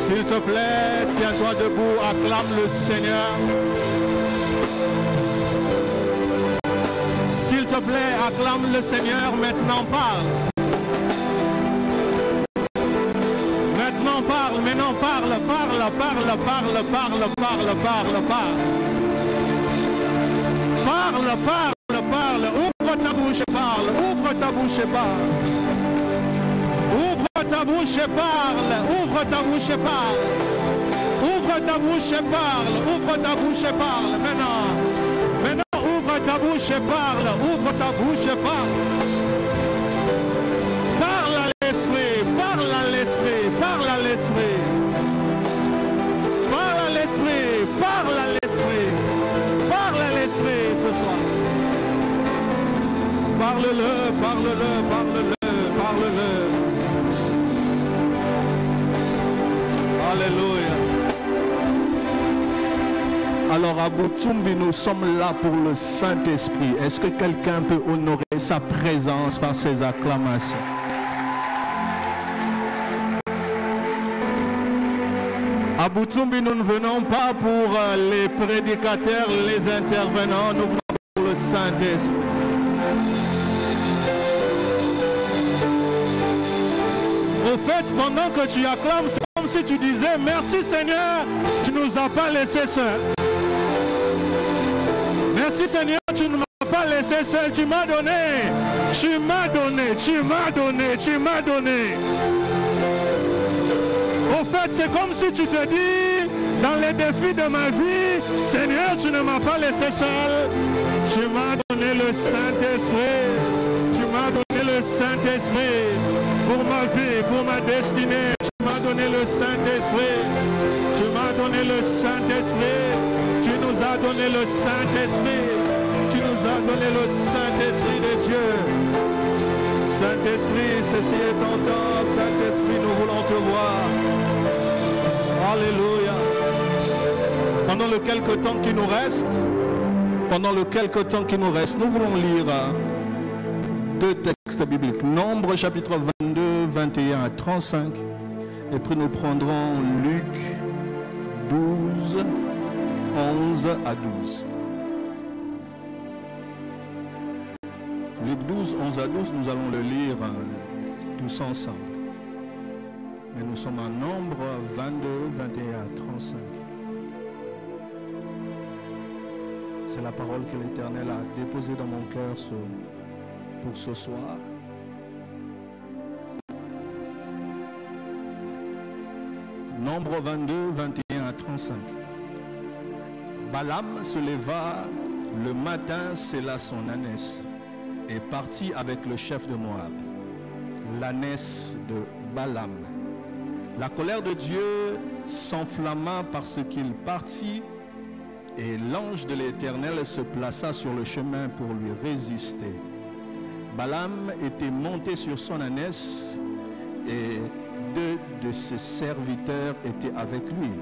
S'il te plaît, tiens-toi debout, acclame le Seigneur. S'il te plaît, acclame le Seigneur, maintenant parle. Maintenant parle, maintenant parle. Parle. Ouvre ta bouche et parle. Ouvre ta bouche et parle. Ouvre ta bouche et parle. Ouvre ta bouche et parle. Ouvre ta bouche et parle. Ouvre ta bouche et parle. Maintenant, ouvre ta bouche et parle. Ouvre ta bouche et parle. Parle à l'esprit. Parle à l'esprit. Parle à l'esprit. Parle à l'esprit. Parle à l'esprit. Parle à l'esprit ce soir. Parle-le, parle-le, parle-le, parle-le. Alléluia. Alors à Boutoumbi, nous sommes là pour le Saint-Esprit. Est-ce que quelqu'un peut honorer sa présence par ses acclamations? À Boutoumbi, nous ne venons pas pour les prédicateurs, les intervenants, nous venons pour le Saint-Esprit. Au fait, pendant que tu acclames, c'est comme si tu disais, merci Seigneur, tu ne nous as pas laissés seuls. Merci Seigneur, tu ne m'as pas laissé seul, tu m'as donné. Tu m'as donné, tu m'as donné, tu m'as donné. Au fait, c'est comme si tu te dis, dans les défis de ma vie, Seigneur, tu ne m'as pas laissé seul. Tu m'as donné le Saint-Esprit. Tu m'as donné le Saint-Esprit pour ma vie, pour ma destinée. Tu m'as donné le Saint-Esprit. Tu m'as donné le Saint-Esprit. Tu nous as donné le Saint-Esprit. Tu nous as donné le Saint-Esprit de Dieu. Saint-Esprit, ceci est ton temps. Saint-Esprit, nous voulons te voir. Alléluia. Pendant le quelque temps qui nous reste, nous voulons lire deux textes bibliques. Nombre chapitre 22, 21 à 35. Et puis nous prendrons Luc 12, 11 à 12. Luc 12, 11 à 12, nous allons le lire tous ensemble. Mais nous sommes en Nombre 22, 21 à 35. C'est la parole que l'Éternel a déposée dans mon cœur pour ce soir. Nombre 22, 21 à 35. Balaam se leva le matin, scella son ânesse et partit avec le chef de Moab, l'ânesse de Balaam. La colère de Dieu s'enflamma parce qu'il partit et l'ange de l'Éternel se plaça sur le chemin pour lui résister. Balaam était monté sur son ânesse et deux de ses serviteurs étaient avec lui.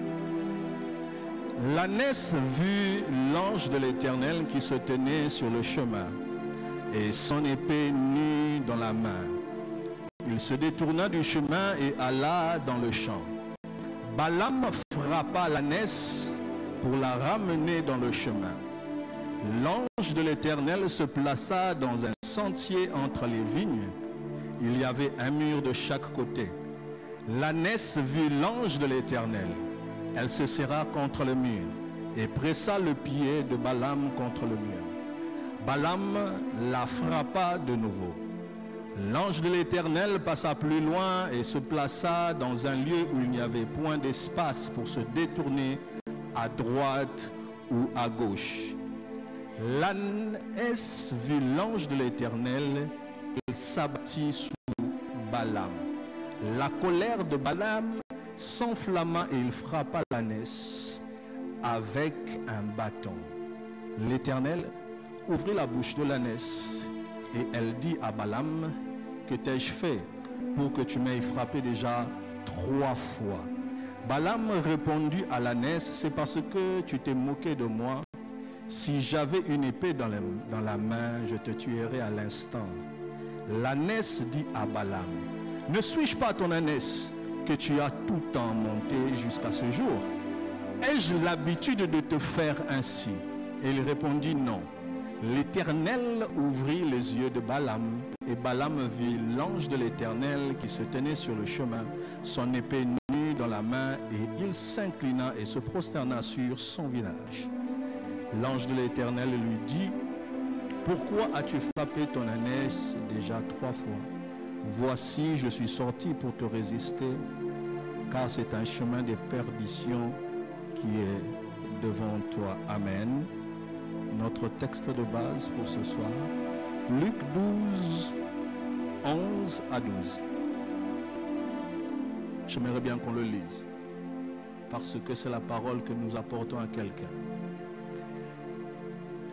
L'ânesse vit l'ange de l'Éternel qui se tenait sur le chemin et son épée nue dans la main. Il se détourna du chemin et alla dans le champ. Balaam frappa l'ânesse pour la ramener dans le chemin. L'ange de l'Éternel se plaça dans un sentier entre les vignes. Il y avait un mur de chaque côté. L'ânesse vit l'ange de l'Éternel. Elle se serra contre le mur et pressa le pied de Balaam contre le mur. Balaam la frappa de nouveau. L'ange de l'Éternel passa plus loin et se plaça dans un lieu où il n'y avait point d'espace pour se détourner à droite ou à gauche. L'ânesse vit l'ange de l'Éternel, il s'abattit sous Balaam. La colère de Balaam s'enflamma et il frappa l'ânesse avec un bâton. L'Éternel ouvrit la bouche de l'ânesse et elle dit à Balaam, que t'ai-je fait pour que tu m'aies frappé déjà 3 fois? Balaam répondit à l'ânesse, c'est parce que tu t'es moqué de moi. Si j'avais une épée dans la main, je te tuerais à l'instant. L'ânesse dit à Balaam, ne suis-je pas ton ânesse? que tu as tout le temps monté jusqu'à ce jour? Ai-je l'habitude de te faire ainsi? Et il répondit non. L'Éternel ouvrit les yeux de Balaam, et Balaam vit l'ange de l'Éternel qui se tenait sur le chemin, son épée nue dans la main, et il s'inclina et se prosterna sur son visage. L'ange de l'Éternel lui dit: pourquoi as-tu frappé ton ânesse déjà 3 fois? Voici, je suis sorti pour te résister, car c'est un chemin de perdition qui est devant toi. Amen. Notre texte de base pour ce soir, Luc 12, 11 à 12. J'aimerais bien qu'on le lise, parce que c'est la parole que nous apportons à quelqu'un.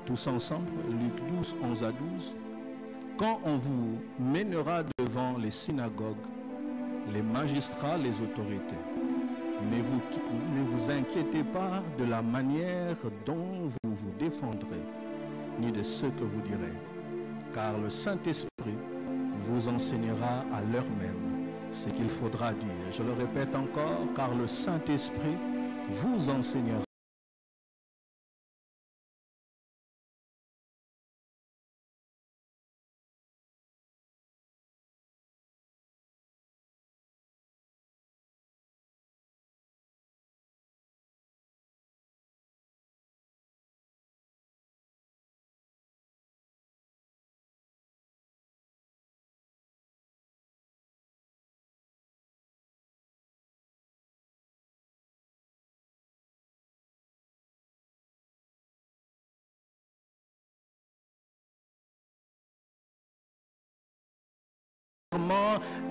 Tous ensemble, Luc 12, 11 à 12. Quand on vous mènera devant les synagogues, les magistrats, les autorités, ne vous inquiétez pas de la manière dont vous vous défendrez, ni de ce que vous direz, car le Saint-Esprit vous enseignera à l'heure même ce qu'il faudra dire. Je le répète encore, car le Saint-Esprit vous enseignera.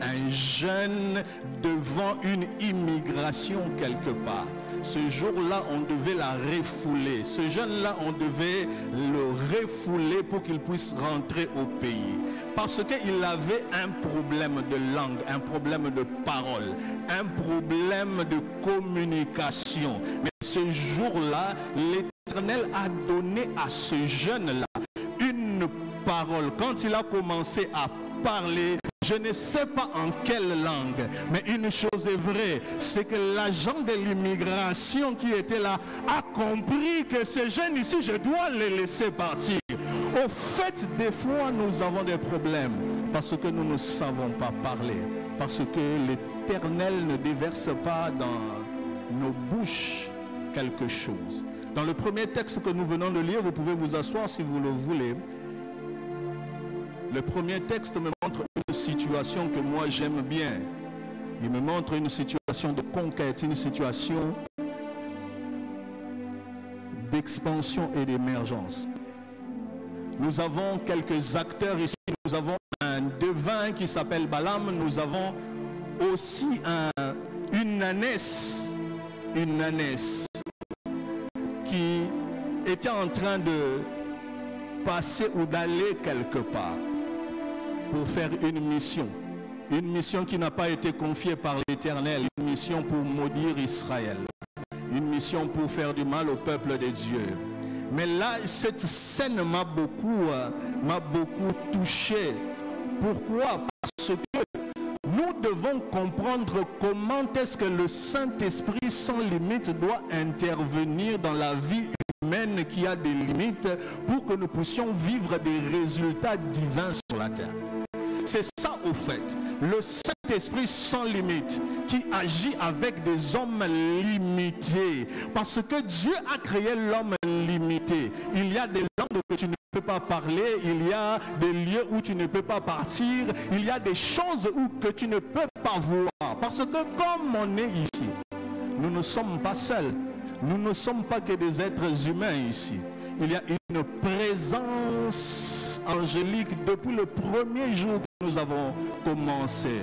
Un jeune devant une immigration quelque part. Ce jour-là, on devait la refouler. Ce jeune-là, on devait le refouler pour qu'il puisse rentrer au pays. Parce qu'il avait un problème de langue, un problème de parole, un problème de communication. Mais ce jour-là, l'Éternel a donné à ce jeune-là une parole. Quand il a commencé à parler, je ne sais pas en quelle langue, mais une chose est vraie, c'est que l'agent de l'immigration qui était là a compris que ces jeunes ici, je dois les laisser partir. Au fait, des fois, nous avons des problèmes parce que nous ne savons pas parler, parce que l'Éternel ne déverse pas dans nos bouches quelque chose. Dans le premier texte que nous venons de lire, vous pouvez vous asseoir si vous le voulez. Le premier texte me montre une situation que moi j'aime bien. Il me montre une situation de conquête, une situation d'expansion et d'émergence. Nous avons quelques acteurs ici. Nous avons un devin qui s'appelle Balaam. Nous avons aussi une ânesse qui était en train de passer ou d'aller quelque part pour faire une mission qui n'a pas été confiée par l'Éternel, une mission pour maudire Israël, une mission pour faire du mal au peuple de Dieu. Mais là, cette scène m'a beaucoup touché. Pourquoi? Parce que nous devons comprendre comment est-ce que le Saint-Esprit sans limite doit intervenir dans la vie humaine qui a des limites pour que nous puissions vivre des résultats divins sur la terre. C'est ça au fait, le Saint-Esprit sans limite qui agit avec des hommes limités. Parce que Dieu a créé l'homme limité. Il y a des langues que tu ne peux pas parler, il y a des lieux où tu ne peux pas partir, il y a des choses que tu ne peux pas voir. Parce que comme on est ici, nous ne sommes pas seuls. Nous ne sommes pas que des êtres humains ici. Il y a une présence angélique depuis le premier jour que nous avons commencé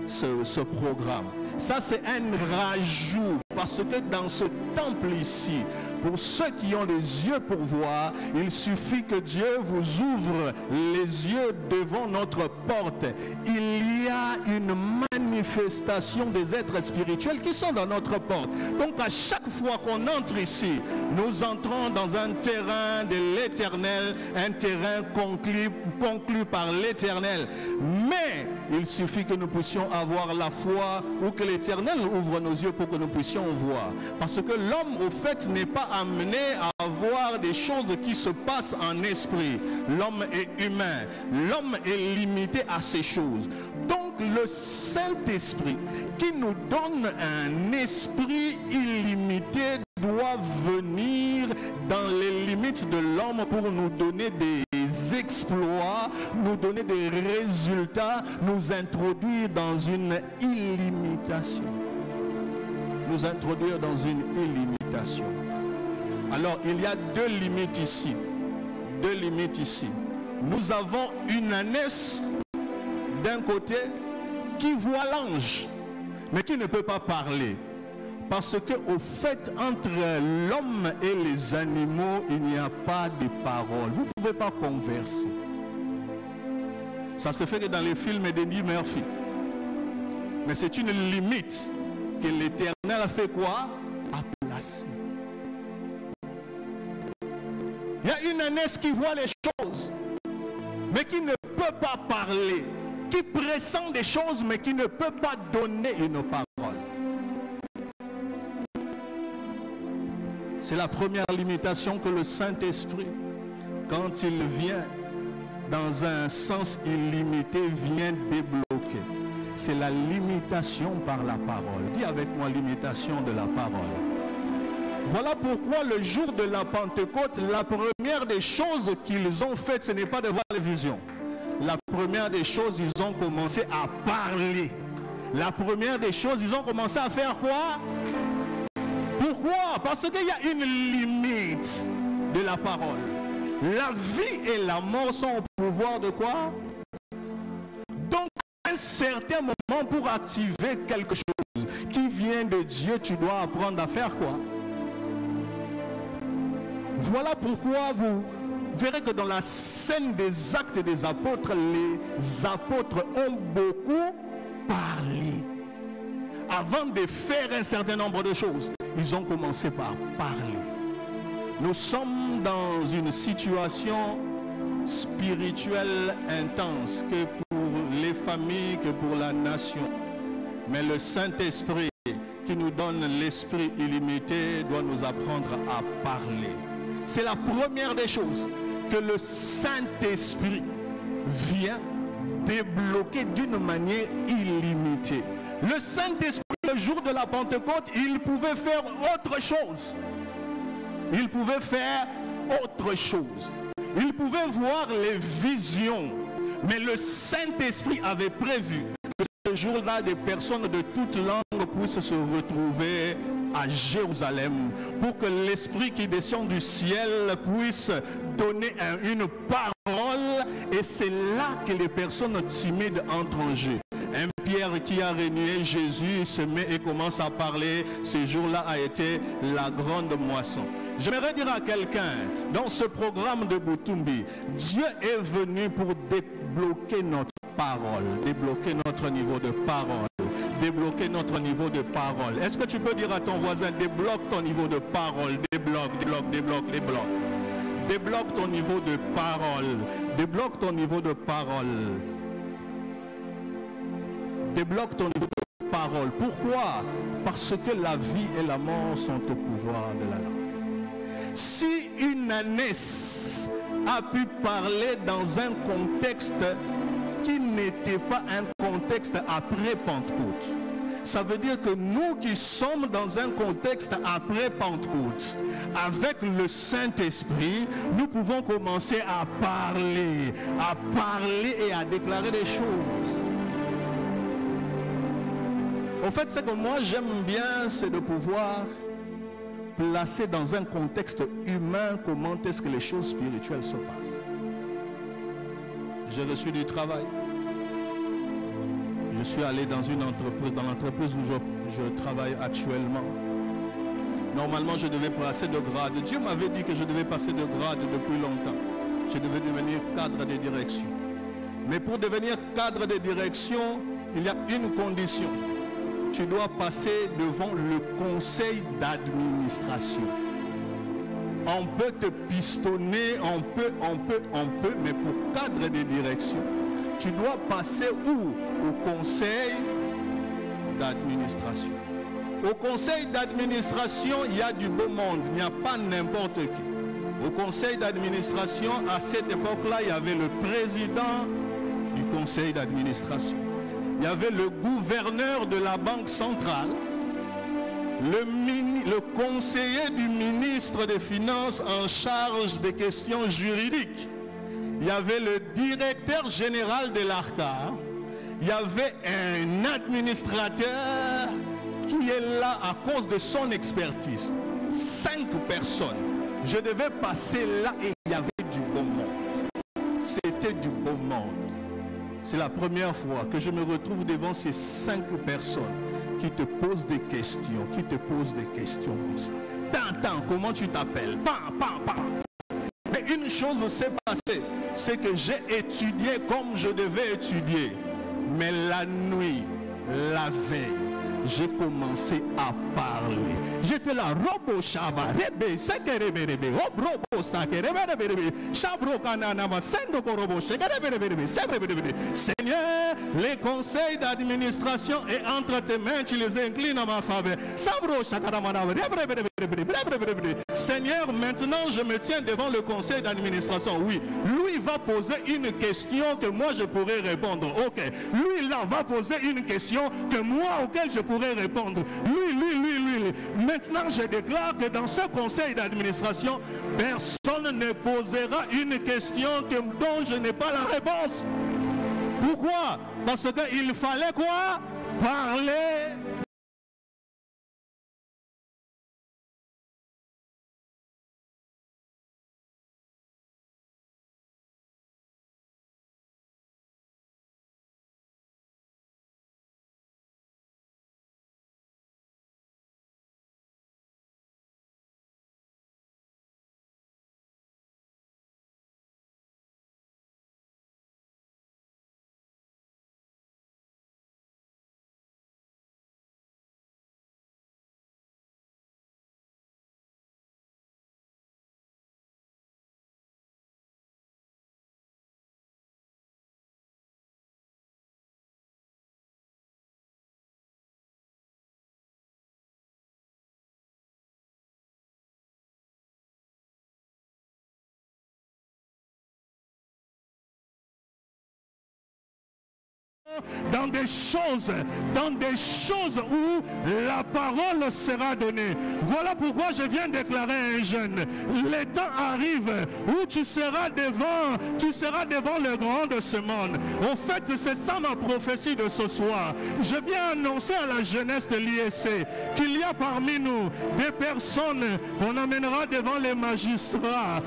ce programme. Ça, c'est un rajout, parce que dans ce temple ici, pour ceux qui ont les yeux pour voir, il suffit que Dieu vous ouvre les yeux devant notre porte. Il y a une manifestation des êtres spirituels qui sont dans notre porte. Donc à chaque fois qu'on entre ici, nous entrons dans un terrain de l'Éternel, un terrain conclu par l'Éternel. Mais Il suffit que nous puissions avoir la foi ou que l'Éternel ouvre nos yeux pour que nous puissions voir. Parce que l'homme, au fait, n'est pas amené à voir des choses qui se passent en esprit. L'homme est humain. L'homme est limité à ces choses. Donc, le Saint-Esprit qui nous donne un esprit illimité doit venir dans les limites de l'homme pour nous donner des exploits, nous donner des résultats, nous introduire dans une illimitation. Nous introduire dans une illimitation. Alors, il y a deux limites ici. Deux limites ici. Nous avons une ânesse d'un côté qui voit l'ange, mais qui ne peut pas parler. Parce qu'au fait, entre l'homme et les animaux, il n'y a pas de parole. Vous ne pouvez pas converser. Ça se fait que dans les films d'Eddie Murphy. Mais c'est une limite que l'Éternel a fait quoi? A placé. Il y a une ânesse qui voit les choses, mais qui ne peut pas parler. Qui pressent des choses, mais qui ne peut pas donner une parole. C'est la première limitation que le Saint-Esprit, quand il vient dans un sens illimité, vient débloquer. C'est la limitation par la parole. Dis avec moi, limitation de la parole. Voilà pourquoi le jour de la Pentecôte, la première des choses qu'ils ont faites, ce n'est pas de voir les visions. La première des choses, ils ont commencé à parler. La première des choses, ils ont commencé à faire quoi? Pourquoi? Parce qu'il y a une limite de la parole. La vie et la mort sont au pouvoir de quoi? Donc, à un certain moment, pour activer quelque chose qui vient de Dieu, tu dois apprendre à faire quoi? Voilà pourquoi vous verrez que dans la scène des Actes des Apôtres, les apôtres ont beaucoup parlé. Avant de faire un certain nombre de choses, ils ont commencé par parler. Nous sommes dans une situation spirituelle intense, que pour les familles, que pour la nation. Mais le Saint-Esprit qui nous donne l'esprit illimité doit nous apprendre à parler. C'est la première des choses que le Saint-Esprit vient débloquer d'une manière illimitée. Le Saint-Esprit, le jour de la Pentecôte, il pouvait faire autre chose. Il pouvait faire autre chose. Il pouvait voir les visions. Mais le Saint-Esprit avait prévu que ce jour-là, des personnes de toutes langues puissent se retrouver à Jérusalem pour que l'Esprit qui descend du ciel puisse donner une parole, et c'est là que les personnes timides entrent en jeu. Un Pierre qui a renié Jésus se met et commence à parler. Ce jour-là a été la grande moisson. J'aimerais dire à quelqu'un, dans ce programme de Butumbi, Dieu est venu pour débloquer notre parole, débloquer notre niveau de parole, débloquer notre niveau de parole. Est-ce que tu peux dire à ton voisin, débloque ton niveau de parole, débloque, débloque, débloque, débloque. Débloque ton niveau de parole, débloque ton niveau de parole. Débloque ton niveau de parole. Pourquoi? Parce que la vie et la mort sont au pouvoir de la langue. Si une ânesse a pu parler dans un contexte qui n'était pas un contexte après Pentecôte, ça veut dire que nous qui sommes dans un contexte après Pentecôte, avec le Saint-Esprit, nous pouvons commencer à parler et à déclarer des choses. Au fait, ce que moi j'aime bien, c'est de pouvoir placer dans un contexte humain comment est-ce que les choses spirituelles se passent. J'ai reçu du travail. Je suis allé dans une entreprise, dans l'entreprise où je travaille actuellement. Normalement, je devais passer de grade. Dieu m'avait dit que je devais passer de grade depuis longtemps. Je devais devenir cadre de direction. Mais pour devenir cadre de direction, il y a une condition. Tu dois passer devant le conseil d'administration. On peut te pistonner, on peut, mais pour cadre de direction, tu dois passer où? Au conseil d'administration. Au conseil d'administration, il y a du beau monde, il n'y a pas n'importe qui. Au conseil d'administration, à cette époque-là, il y avait le président du conseil d'administration. Il y avait le gouverneur de la Banque centrale, le conseiller du ministre des Finances en charge des questions juridiques. Il y avait le directeur général de l'ARCA. Il y avait un administrateur qui est là à cause de son expertise. 5 personnes. Je devais passer là et il y avait du beau monde. C'était du beau monde. C'est la première fois que je me retrouve devant ces 5 personnes qui te posent des questions, comme ça. Tintin, comment tu t'appelles? Mais une chose s'est passée, c'est que j'ai étudié comme je devais étudier. Mais la nuit, la veille, j'ai commencé à parler. J'étais là, robo shaba, rebe, sekerebe, robo sakerebe, chabro kananama, sendo korobo, shekerebe, Seigneur, les conseils d'administration est entre tes mains, tu les inclines à ma faveur. Sabro shakaramana, Seigneur, maintenant je me tiens devant le conseil d'administration. Oui, lui va poser une question que moi je pourrais répondre. Ok, lui là va poser une question que moi auquel je pourrais répondre. Lui. Maintenant je déclare que dans ce conseil d'administration, personne ne posera une question dont je n'ai pas la réponse. Pourquoi? Parce qu'il fallait quoi? Parler. Dans des choses où la parole sera donnée. Voilà pourquoi je viens déclarer un jeune. Le temps arrive où tu seras devant le grand de ce monde. En fait, c'est ça ma prophétie de ce soir. Je viens annoncer à la jeunesse de l'ISC qu'il y a parmi nous des personnes qu'on amènera devant les magistrats,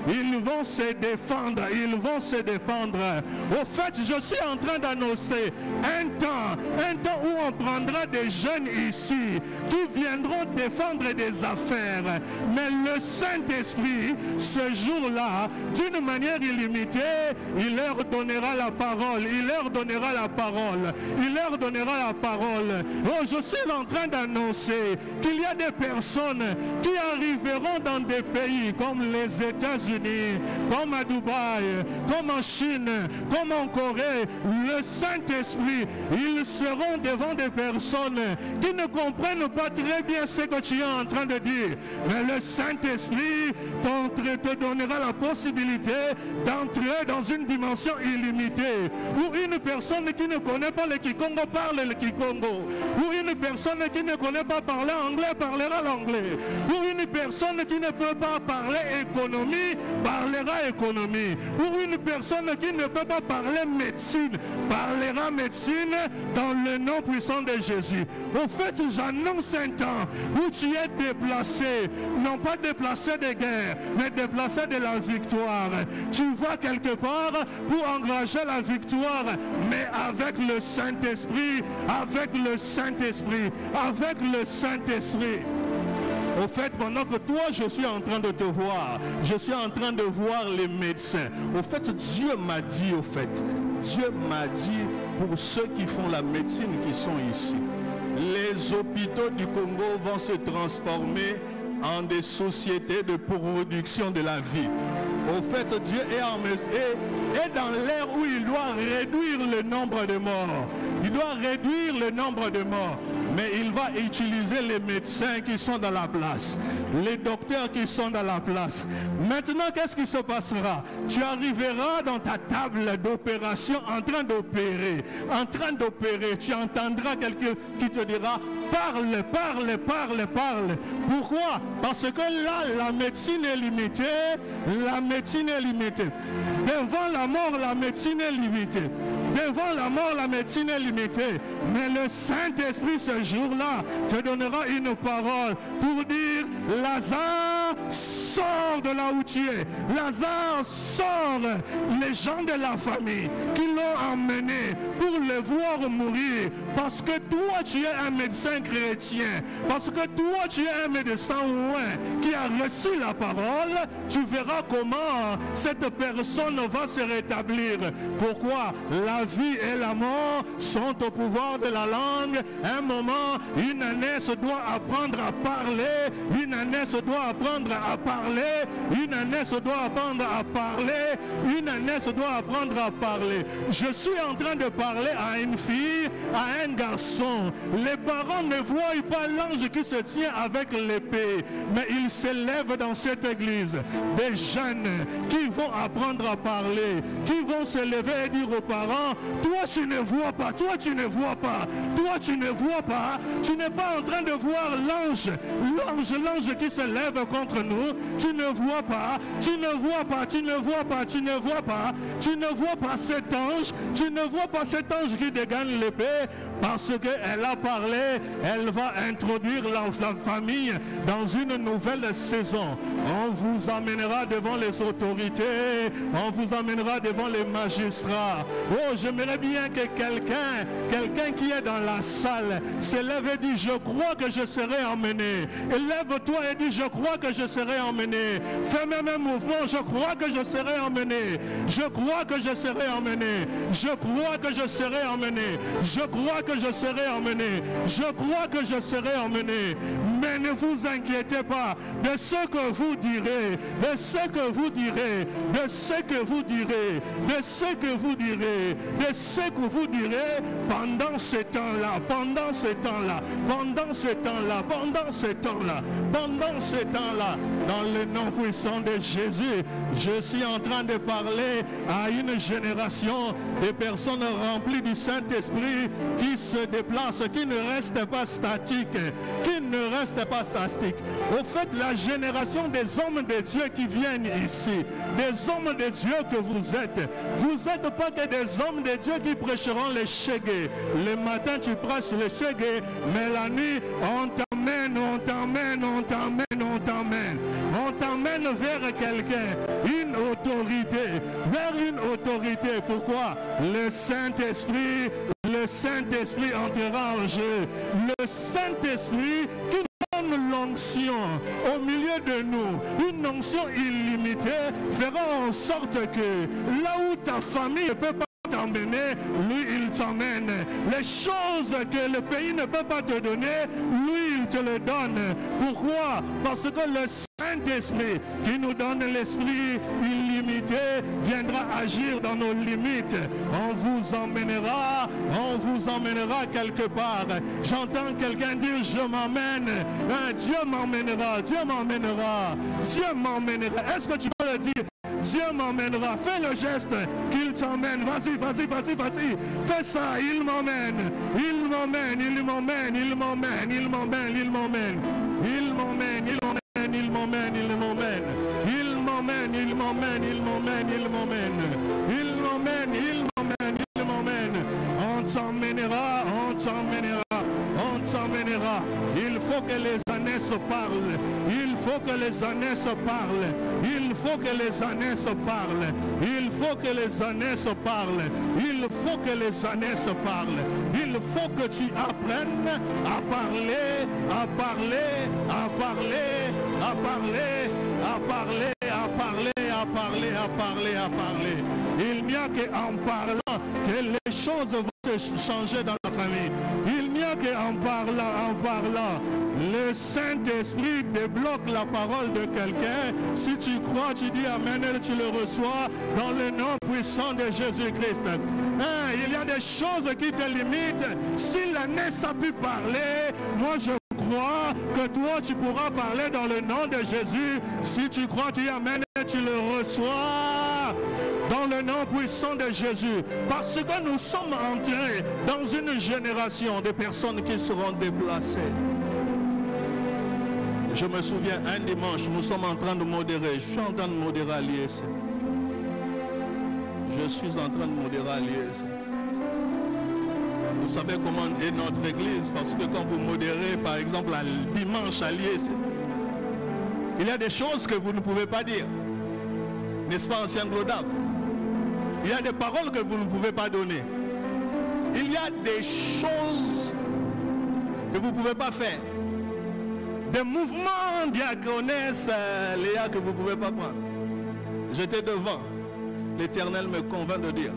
Ils vont se défendre. Au fait, je suis en train d'annoncer un temps où on prendra des jeunes ici qui viendront défendre des affaires. Mais le Saint-Esprit, ce jour-là, d'une manière illimitée, il leur donnera la parole. Oh, je suis en train d'annoncer qu'il y a des personnes qui arriveront dans des pays comme les États-Unis, comme à Dubaï, comme en Chine, comme en Corée. Le Saint-Esprit, ils seront devant des personnes qui ne comprennent pas très bien ce que tu es en train de dire. Mais le Saint-Esprit te donnera la possibilité d'entrer dans une dimension illimitée, où une personne qui ne connaît pas le Kikongo parle le Kikongo, où une personne qui ne connaît pas parler anglais parlera l'anglais, où une personne qui ne peut pas parler économie parlera économie, ou une personne qui ne peut pas parler médecine parlera médecine dans le nom puissant de Jésus. Au fait, j'annonce un temps où tu es déplacé, non pas déplacé de guerre, mais déplacé de la victoire. Tu vas quelque part pour engager la victoire, mais avec le Saint-Esprit, Au fait, pendant que toi, je suis en train de te voir, je suis en train de voir les médecins. Au fait, Dieu m'a dit, pour ceux qui font la médecine qui sont ici, les hôpitaux du Congo vont se transformer en des sociétés de production de la vie. Au fait, Dieu est dans l'ère où il doit réduire le nombre de morts. Il doit réduire le nombre de morts. Mais il va utiliser les médecins qui sont dans la place, les docteurs qui sont dans la place. Maintenant, qu'est-ce qui se passera? Tu arriveras dans ta table d'opération en train d'opérer. En train d'opérer, tu entendras quelqu'un qui te dira: parle, parle, parle, parle. Pourquoi? Parce que là, la médecine est limitée. La médecine est limitée. Devant la mort, la médecine est limitée. Devant la mort, la médecine est limitée. Mais le Saint-Esprit, ce jour-là, te donnera une parole pour dire: Lazare, sors de là où tu es. Lazare, sors. Les gens de la famille qui l'ont emmené pour le voir mourir. Parce que toi, tu es un médecin chrétien. Parce que toi, tu es un médecin qui a reçu la parole. Tu verras comment cette personne va se rétablir. Pourquoi? La vie et la mort sont au pouvoir de la langue. Un moment, une ânesse doit apprendre à parler. Une ânesse doit apprendre à parler. Une ânesse doit apprendre à parler. Une ânesse doit apprendre à parler. Je suis en train de parler à une fille, à un garçon. Les parents ne voient pas l'ange qui se tient avec l'épée, mais il s'élève dans cette église. Des jeunes qui vont apprendre à parler, qui vont se lever et dire aux parents: toi tu ne vois pas, toi tu ne vois pas, toi tu ne vois pas, tu n'es pas en train de voir l'ange, l'ange qui se lève contre nous. Tu ne vois pas, tu ne vois pas, tu ne vois pas, tu ne vois pas, tu ne vois pas cet ange, tu ne vois pas cet ange qui dégaine l'épée. Parce qu'elle a parlé, elle va introduire la famille dans une nouvelle saison. On vous amènera devant les autorités, on vous amènera devant les magistrats. Oh, j'aimerais bien que quelqu'un qui est dans la salle se lève et dit: je crois que je serai emmené. Lève-toi et dis: je crois que je serai emmené. Fais même un mouvement: je crois que je serai emmené. Je crois que je serai emmené. Je crois que je serai emmené. Je crois que je serai emmené. Je crois que je serai emmené. Mais ne vous inquiétez pas de ce que vous direz, de ce que vous direz, de ce que vous direz, de ce que vous direz, de ce que vous direz pendant ce temps-là, pendant ce temps-là, pendant ce temps-là, pendant ce temps-là, pendant ce temps-là. Dans le nom puissant de Jésus, je suis en train de parler à une génération de personnes remplies du Saint-Esprit qui se déplacent, qui ne restent pas statiques, qui ne restent pas statiques. Au fait, la génération des hommes de Dieu qui viennent ici, des hommes de Dieu que vous n'êtes pas que des hommes de Dieu qui prêcheront les chégués. Le matin, tu prêches les chégués, mais la nuit, on t'emmène, on t'emmène, on t'emmène, on t'emmène. On t'emmène vers quelqu'un, une autorité, vers une autorité. Pourquoi? Le Saint-Esprit entrera en jeu. Le Saint-Esprit qui donne l'onction au milieu de nous, une onction illimitée, fera en sorte que là où ta famille ne peut pas t'emmener, lui il t'emmène. Les choses que le pays ne peut pas te donner, lui il te les donne. Pourquoi? Parce que le Saint-Esprit qui nous donne l'esprit illimité viendra agir dans nos limites. On vous emmènera quelque part. J'entends quelqu'un dire: je m'emmène. Dieu m'emmènera, Dieu m'emmènera, Dieu m'emmènera. Est-ce que tu peux le dire? Dieu m'emmènera. Fais le geste qu'il t'emmène. Vas-y, vas-y, vas-y, vas-y. Fais ça, il m'emmène. Il m'emmène, il m'emmène, il m'emmène, il m'emmène, il m'emmène. Il m'emmène, il m'emmène, il m'emmène, il m'emmène. Il m'emmène, il m'emmène, il m'emmène, il m'emmène. Il m'emmène, il m'emmène, il m'emmène. On t'emmènera, on t'emmènera. On t'emmènera. Il faut que les années se parlent. Il faut que les années se parlent. Il faut que les années se parlent. Il faut que les années se parlent. Il faut que les années se parlent. Il faut que tu apprennes à parler, à parler, à parler, à parler, à parler, à parler, à parler, à parler, à parler. Il n'y a qu'en parlant que les choses vont se changer dans la famille. Il n'y a qu'en en parlant, le Saint-Esprit débloque la parole de quelqu'un. Si tu crois, tu dis Amen et tu le reçois dans le nom puissant de Jésus-Christ. Il y a des choses qui te limitent. Si l'ânesse a pu parler, moi je crois que toi tu pourras parler dans le nom de Jésus. Si tu crois, tu dis Amen et tu le reçois dans le nom puissant de Jésus. Parce que nous sommes entrés dans une génération de personnes qui seront déplacées. Je me souviens, un dimanche, nous sommes en train de modérer. Je suis en train de modérer à l'ISC. Je suis en train de modérer à l'ISC. Vous savez comment est notre église, parce que quand vous modérez, par exemple, un dimanche à l'ISC, il y a des choses que vous ne pouvez pas dire. N'est-ce pas, ancien Glodave? Il y a des paroles que vous ne pouvez pas donner. Il y a des choses que vous ne pouvez pas faire. Des mouvements diaconesse, Léa, que vous ne pouvez pas prendre. J'étais devant. L'Éternel me convainc de dire: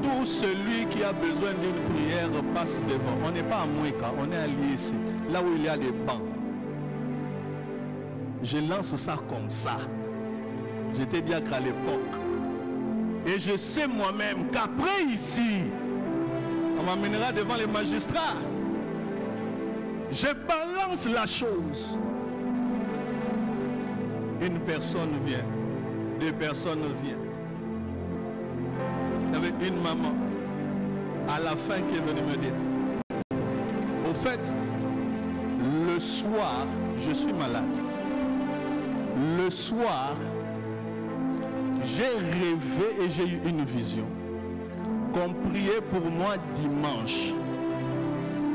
tout celui qui a besoin d'une prière passe devant. On n'est pas à Mouika, on est à l'ISC, là où il y a des bancs. Je lance ça comme ça. J'étais diacre à l'époque. Et je sais moi-même qu'après ici, on m'amènera devant les magistrats. Je balance la chose. Une personne vient, deux personnes viennent. Il y avait une maman à la fin qui est venue me dire: au fait, le soir, je suis malade. Le soir, j'ai rêvé et j'ai eu une vision qu'on priait pour moi dimanche.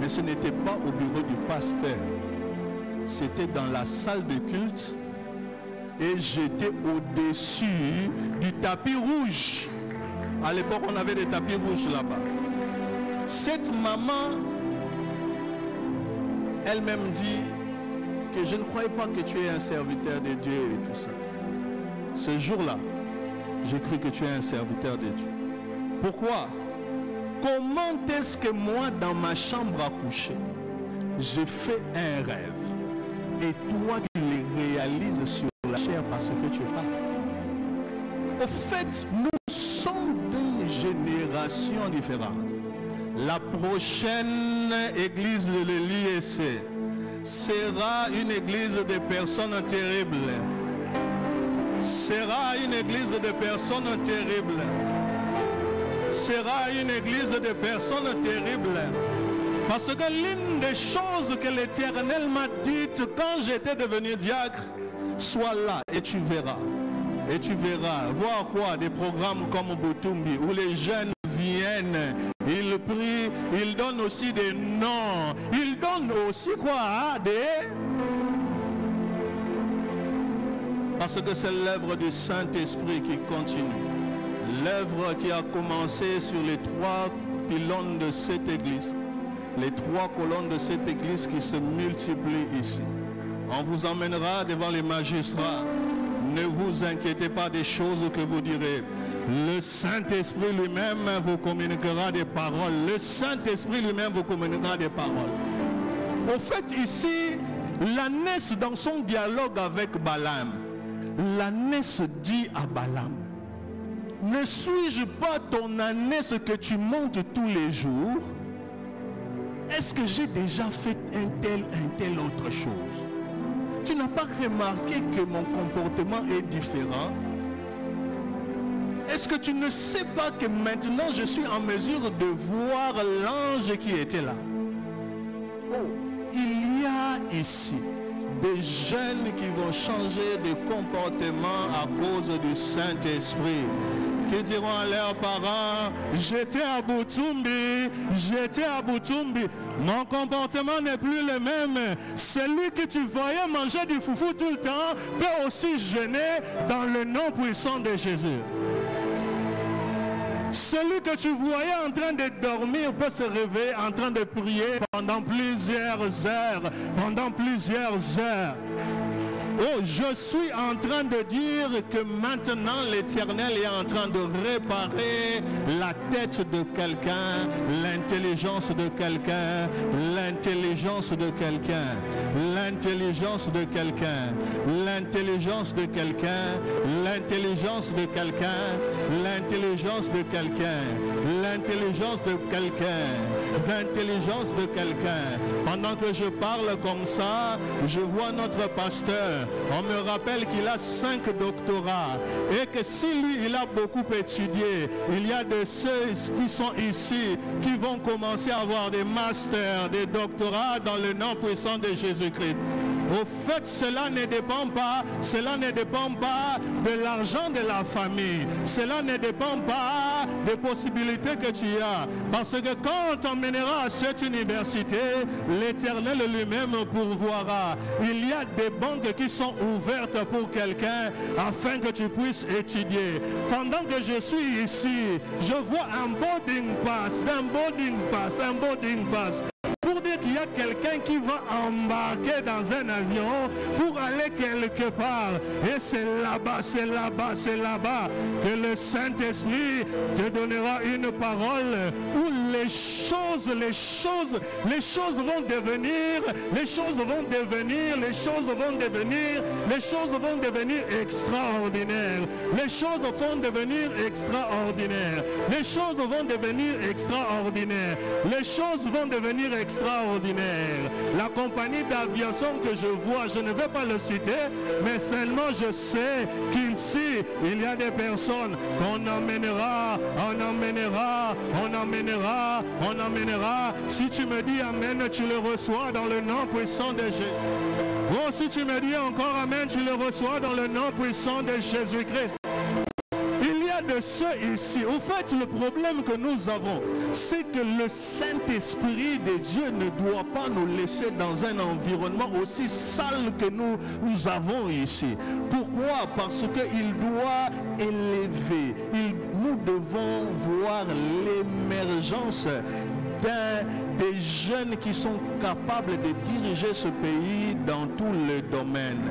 Mais ce n'était pas au bureau du pasteur. C'était dans la salle de culte. Et j'étais au-dessus du tapis rouge. À l'époque, on avait des tapis rouges là-bas. Cette maman, elle-même dit que je ne croyais pas que tu es un serviteur de Dieu et tout ça. Ce jour-là, j'ai cru que tu es un serviteur de Dieu. Pourquoi? Comment est-ce que moi, dans ma chambre à coucher, j'ai fait un rêve et toi, tu les réalises sur la chair parce que tu parles? Au fait, nous sommes d'une génération différente. La prochaine église de l'ISC sera une église de personnes terribles. Sera une église de personnes terribles. Sera une église de personnes terribles. Parce que l'une des choses que l'Éternel m'a dites quand j'étais devenu diacre: sois là et tu verras. Et tu verras. Voir quoi? Des programmes comme Butumbi où les jeunes viennent, ils prient, ils donnent aussi des noms. Ils donnent aussi quoi? Des... Parce que c'est l'œuvre du Saint-Esprit qui continue. L'œuvre qui a commencé sur les 3 pylônes de cette église. Les 3 colonnes de cette église qui se multiplient ici. On vous emmènera devant les magistrats. Ne vous inquiétez pas des choses que vous direz. Le Saint-Esprit lui-même vous communiquera des paroles. Le Saint-Esprit lui-même vous communiquera des paroles. Au fait, ici, l'ânesse dans son dialogue avec Balaam, l'ânesse dit à Balaam: ne suis-je pas ton ânesse que tu montes tous les jours? Est-ce que j'ai déjà fait un tel autre chose? Tu n'as pas remarqué que mon comportement est différent? Est-ce que tu ne sais pas que maintenant je suis en mesure de voir l'ange qui était là? Oh, il y a ici des jeunes qui vont changer de comportement à cause du Saint-Esprit, qui diront à leurs parents: j'étais à Butumbi, mon comportement n'est plus le même. Celui que tu voyais manger du foufou tout le temps peut aussi jeûner dans le nom puissant de Jésus. Celui que tu voyais en train de dormir peut se réveiller en train de prier pendant plusieurs heures. Oh, je suis en train de dire que maintenant l'Éternel est en train de réparer la tête de quelqu'un, l'intelligence de quelqu'un, l'intelligence de quelqu'un, l'intelligence de quelqu'un, l'intelligence de quelqu'un, l'intelligence de quelqu'un, l'intelligence de quelqu'un, l'intelligence de quelqu'un, l'intelligence de quelqu'un. Pendant que je parle comme ça, je vois notre pasteur. On me rappelle qu'il a 5 doctorats et que si lui, il a beaucoup étudié, il y a de ceux qui sont ici qui vont commencer à avoir des masters, des doctorats dans le nom puissant de Jésus-Christ. Au fait, cela ne dépend pas de l'argent de la famille. Cela ne dépend pas des possibilités que tu as. Parce que quand on t'emmènera à cette université, l'Éternel lui-même pourvoira. Il y a des banques qui sont ouvertes pour quelqu'un afin que tu puisses étudier. Pendant que je suis ici, je vois un boarding pass. Pour dire qu'il y a quelqu'un qui va embarquer dans un avion pour aller quelque part. Et c'est là-bas que le Saint-Esprit te donnera une parole où les choses vont devenir extraordinaires. Les choses vont devenir extraordinaires. Les choses vont devenir extraordinaires. Les choses vont devenir extraordinaires. La compagnie d'aviation que je vois, je ne vais pas le citer, mais seulement je sais qu'ici, il y a des personnes qu'on emmènera. Si tu me dis Amen, tu le reçois dans le nom puissant de Jésus. Oh, si tu me dis encore Amen, tu le reçois dans le nom puissant de Jésus-Christ. De ceux ici, au fait, le problème que nous avons, c'est que le Saint-Esprit de Dieu ne doit pas nous laisser dans un environnement aussi sale que nous avons ici. Pourquoi? Parce qu'il doit élever. Nous devons voir l'émergence des jeunes qui sont capables de diriger ce pays dans tous les domaines.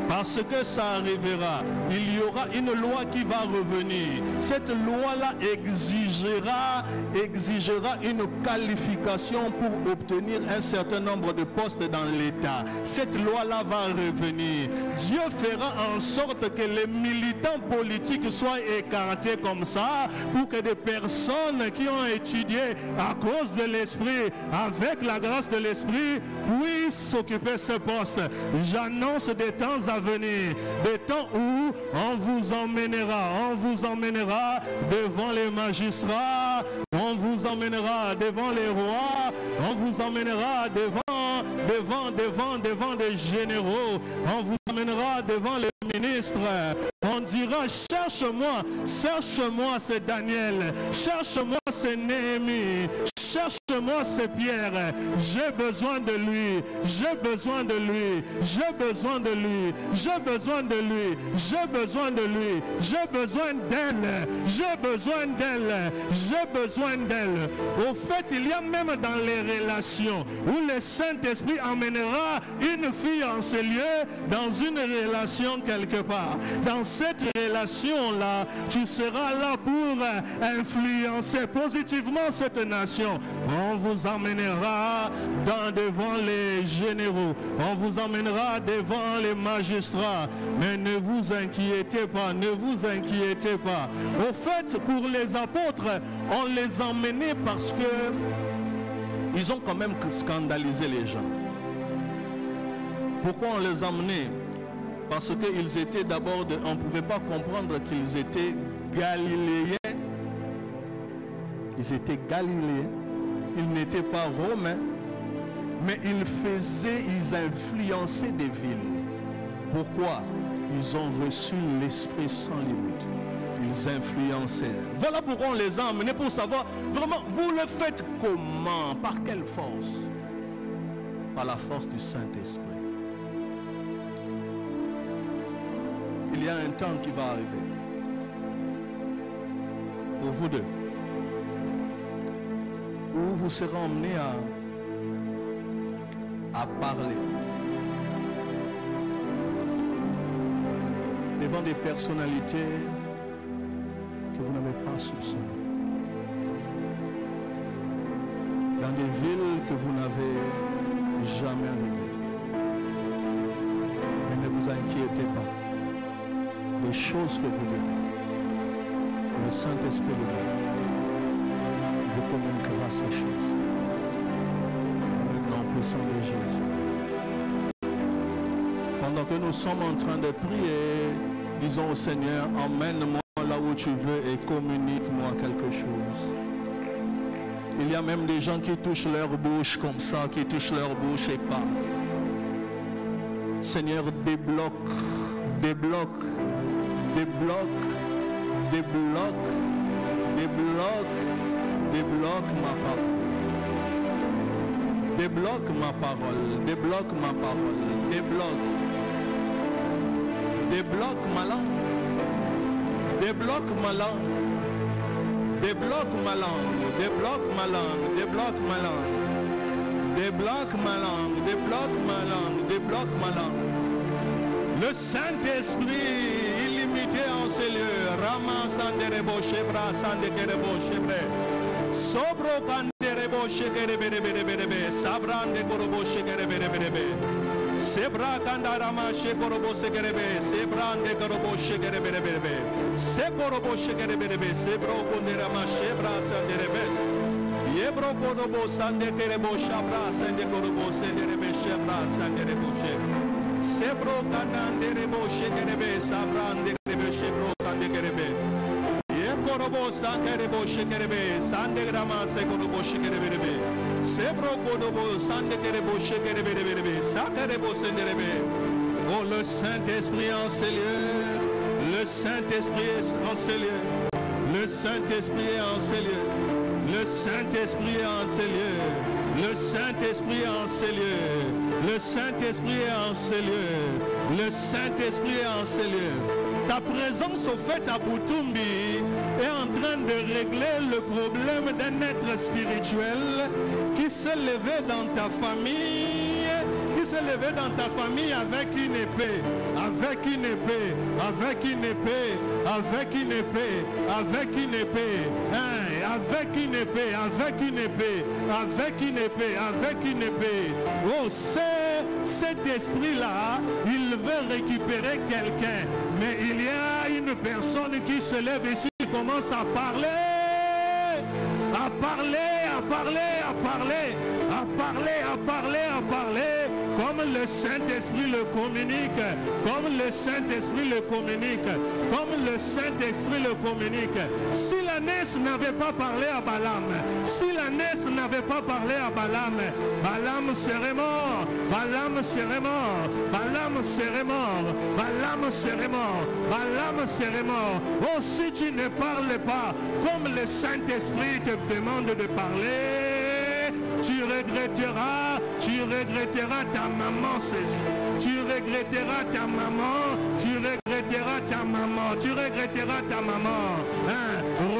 Parce que ça arrivera. Il y aura une loi qui va revenir. Cette loi-là exigera une qualification pour obtenir un certain nombre de postes dans l'État. Cette loi-là va revenir. Dieu fera en sorte que les militants politiques soient écartés comme ça pour que des personnes qui ont étudié à cause de l'Esprit, avec la grâce de l'Esprit, puissent s'occuper de ce poste. J'annonce des temps à venir, des temps où on vous emmènera devant les magistrats, on vous emmènera devant les rois, on vous emmènera devant des généraux, on vous emmènera devant les ministres. On dira, cherche-moi, c'est Daniel, cherche-moi, c'est Néhémie, cherche-moi, c'est Pierre. J'ai besoin de lui, j'ai besoin d'elle. Au fait, il y a même dans les relations où le Saint-Esprit emmènera une fille en ce lieu dans une relation quelque part. Dans cette relation-là, tu seras là pour influencer positivement cette nation. On vous emmènera devant les généraux, on vous emmènera devant les magistrats, mais ne vous inquiétez pas. Au fait, pour les apôtres, on les emmenait parce que ils ont quand même scandalisé les gens. Pourquoi on les emmenait? Parce qu'ils étaient d'abord, on ne pouvait pas comprendre qu'ils étaient galiléens. Ils étaient galiléens. Ils n'étaient pas romains. Mais ils influençaient des villes. Pourquoi? Ils ont reçu l'Esprit sans limite. Ils influençaient. Voilà pourquoi on les a emmenés, pour savoir vraiment, vous le faites comment? Par quelle force? Par la force du Saint-Esprit. Il y a un temps qui va arriver pour vous deux, où vous serez emmenés à parler. devant des personnalités que vous n'avez pas soupçonnées, dans des villes que vous n'avez jamais arrivées. Mais ne vous inquiétez pas, les choses que vous direz, le Saint-Esprit de Dieu vous communiquera ces choses. Dans le nom puissant de Jésus. Pendant que nous sommes en train de prier, disons au Seigneur, emmène-moi là où tu veux et communique-moi quelque chose. Il y a même des gens qui touchent leur bouche comme ça, qui touchent leur bouche et pas. Seigneur, débloque, débloque, débloque, débloque, débloque, débloque ma parole. Débloque ma parole, débloque ma parole, débloque. Débloque ma langue. Débloque ma langue. Débloque ma langue. Débloque ma langue. Débloque ma langue. Débloque ma langue. Débloque ma langue. Débloque ma langue. Le Saint-Esprit illimité en ces lieux. Rama sanderebo shebra sandekerebo shebre. Sobro kanderebo shekerebere. Sabrande korobo shekerebere. Sebra kandarama shekorobo sekerebe. Sebrande korobo shekerebere. Sekorobo shekerebere. Sebro konderama shebra sanderebe. Yebro korobo sandekerebo shabra sandekorobo senderebe shebra sanderebo shebre. Sebro kananderebo shekerebe. Sabrande kerebe shebro sandekerebe. Korobo sankerebo shekerebe sandegrama sekorobo shekerebe sebro korobo sandekerebo shekerebe sankerebo senderebe. Oh, le Saint-Esprit en ces lieux, le Saint-Esprit en ces lieux, le Saint-Esprit en ces lieux, le Saint-Esprit en ces lieux, le Saint-Esprit en ces lieux, le Saint-Esprit en ces lieux, le Saint-Esprit en ces lieux. Ta présence au fait à Boutumbi est en train de régler le problème d'un être spirituel qui s'est levé dans ta famille, avec une épée, avec une épée, avec une épée, avec une épée, avec une épée, avec une épée, avec une épée, avec une épée, avec une épée. Oh, cet esprit-là, il veut récupérer quelqu'un, mais il y a une personne qui se lève ici, qui commence à parler, à parler, à parler, à parler, à parler, à parler, à parler, comme le Saint-Esprit le communique, comme le Saint-Esprit le communique, comme le Saint-Esprit le communique. Si l'ânesse n'avait pas parlé à Balaam, si l'ânesse n'avait pas parlé à Balaam, Balaam serait mort, Balaam serait mort, Balaam serait mort, Balaam serait mort, Balaam serait mort. Oh, si tu ne parles pas comme le Saint-Esprit te demande de parler, tu regretteras ta maman, tu regretteras ta maman, tu regretteras ta maman, tu regretteras ta maman.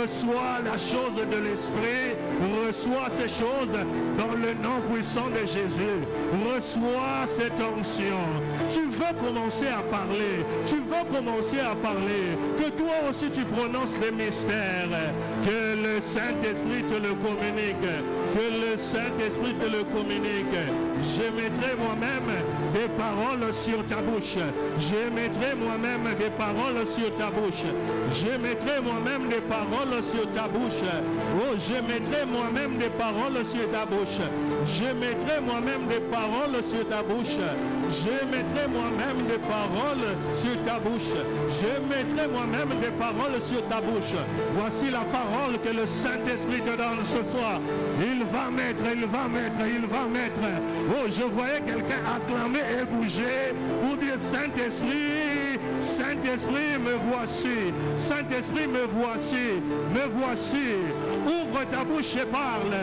Reçois la chose de l'Esprit, reçois ces choses dans le nom puissant de Jésus, reçois cette onction. Tu veux commencer à parler, tu veux commencer à parler, que toi aussi tu prononces des mystères, que le Saint-Esprit te le communique, que le Saint-Esprit te le communique. Je mettrai moi-même des paroles sur ta bouche. Je mettrai moi-même des paroles sur ta bouche. Je mettrai moi-même des paroles sur ta bouche. Oh, je mettrai moi-même des paroles sur ta bouche. Je mettrai moi-même des paroles sur ta bouche. Je mettrai moi-même des paroles sur ta bouche. Je mettrai moi-même des paroles sur ta bouche. Voici la parole que le Saint-Esprit te donne ce soir. Il va mettre, il va mettre, il va mettre. Oh, je voyais quelqu'un acclamer et bouger pour dire Saint-Esprit, Saint-Esprit, me voici. Saint-Esprit, me voici. Me voici. Ouvre ta bouche et parle.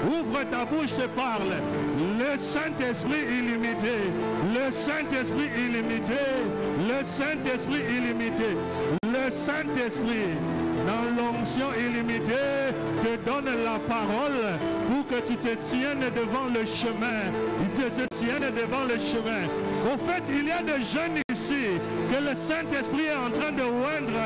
Ouvre ta bouche et parle. Le Saint-Esprit illimité. Le Saint-Esprit illimité. Le Saint-Esprit illimité. Le Saint-Esprit, dans l'onction illimitée, te donne la parole pour que tu te tiennes devant le chemin. Tu te tiennes devant le chemin. Au fait, il y a des jeunes ici que le Saint-Esprit est en train de oindre.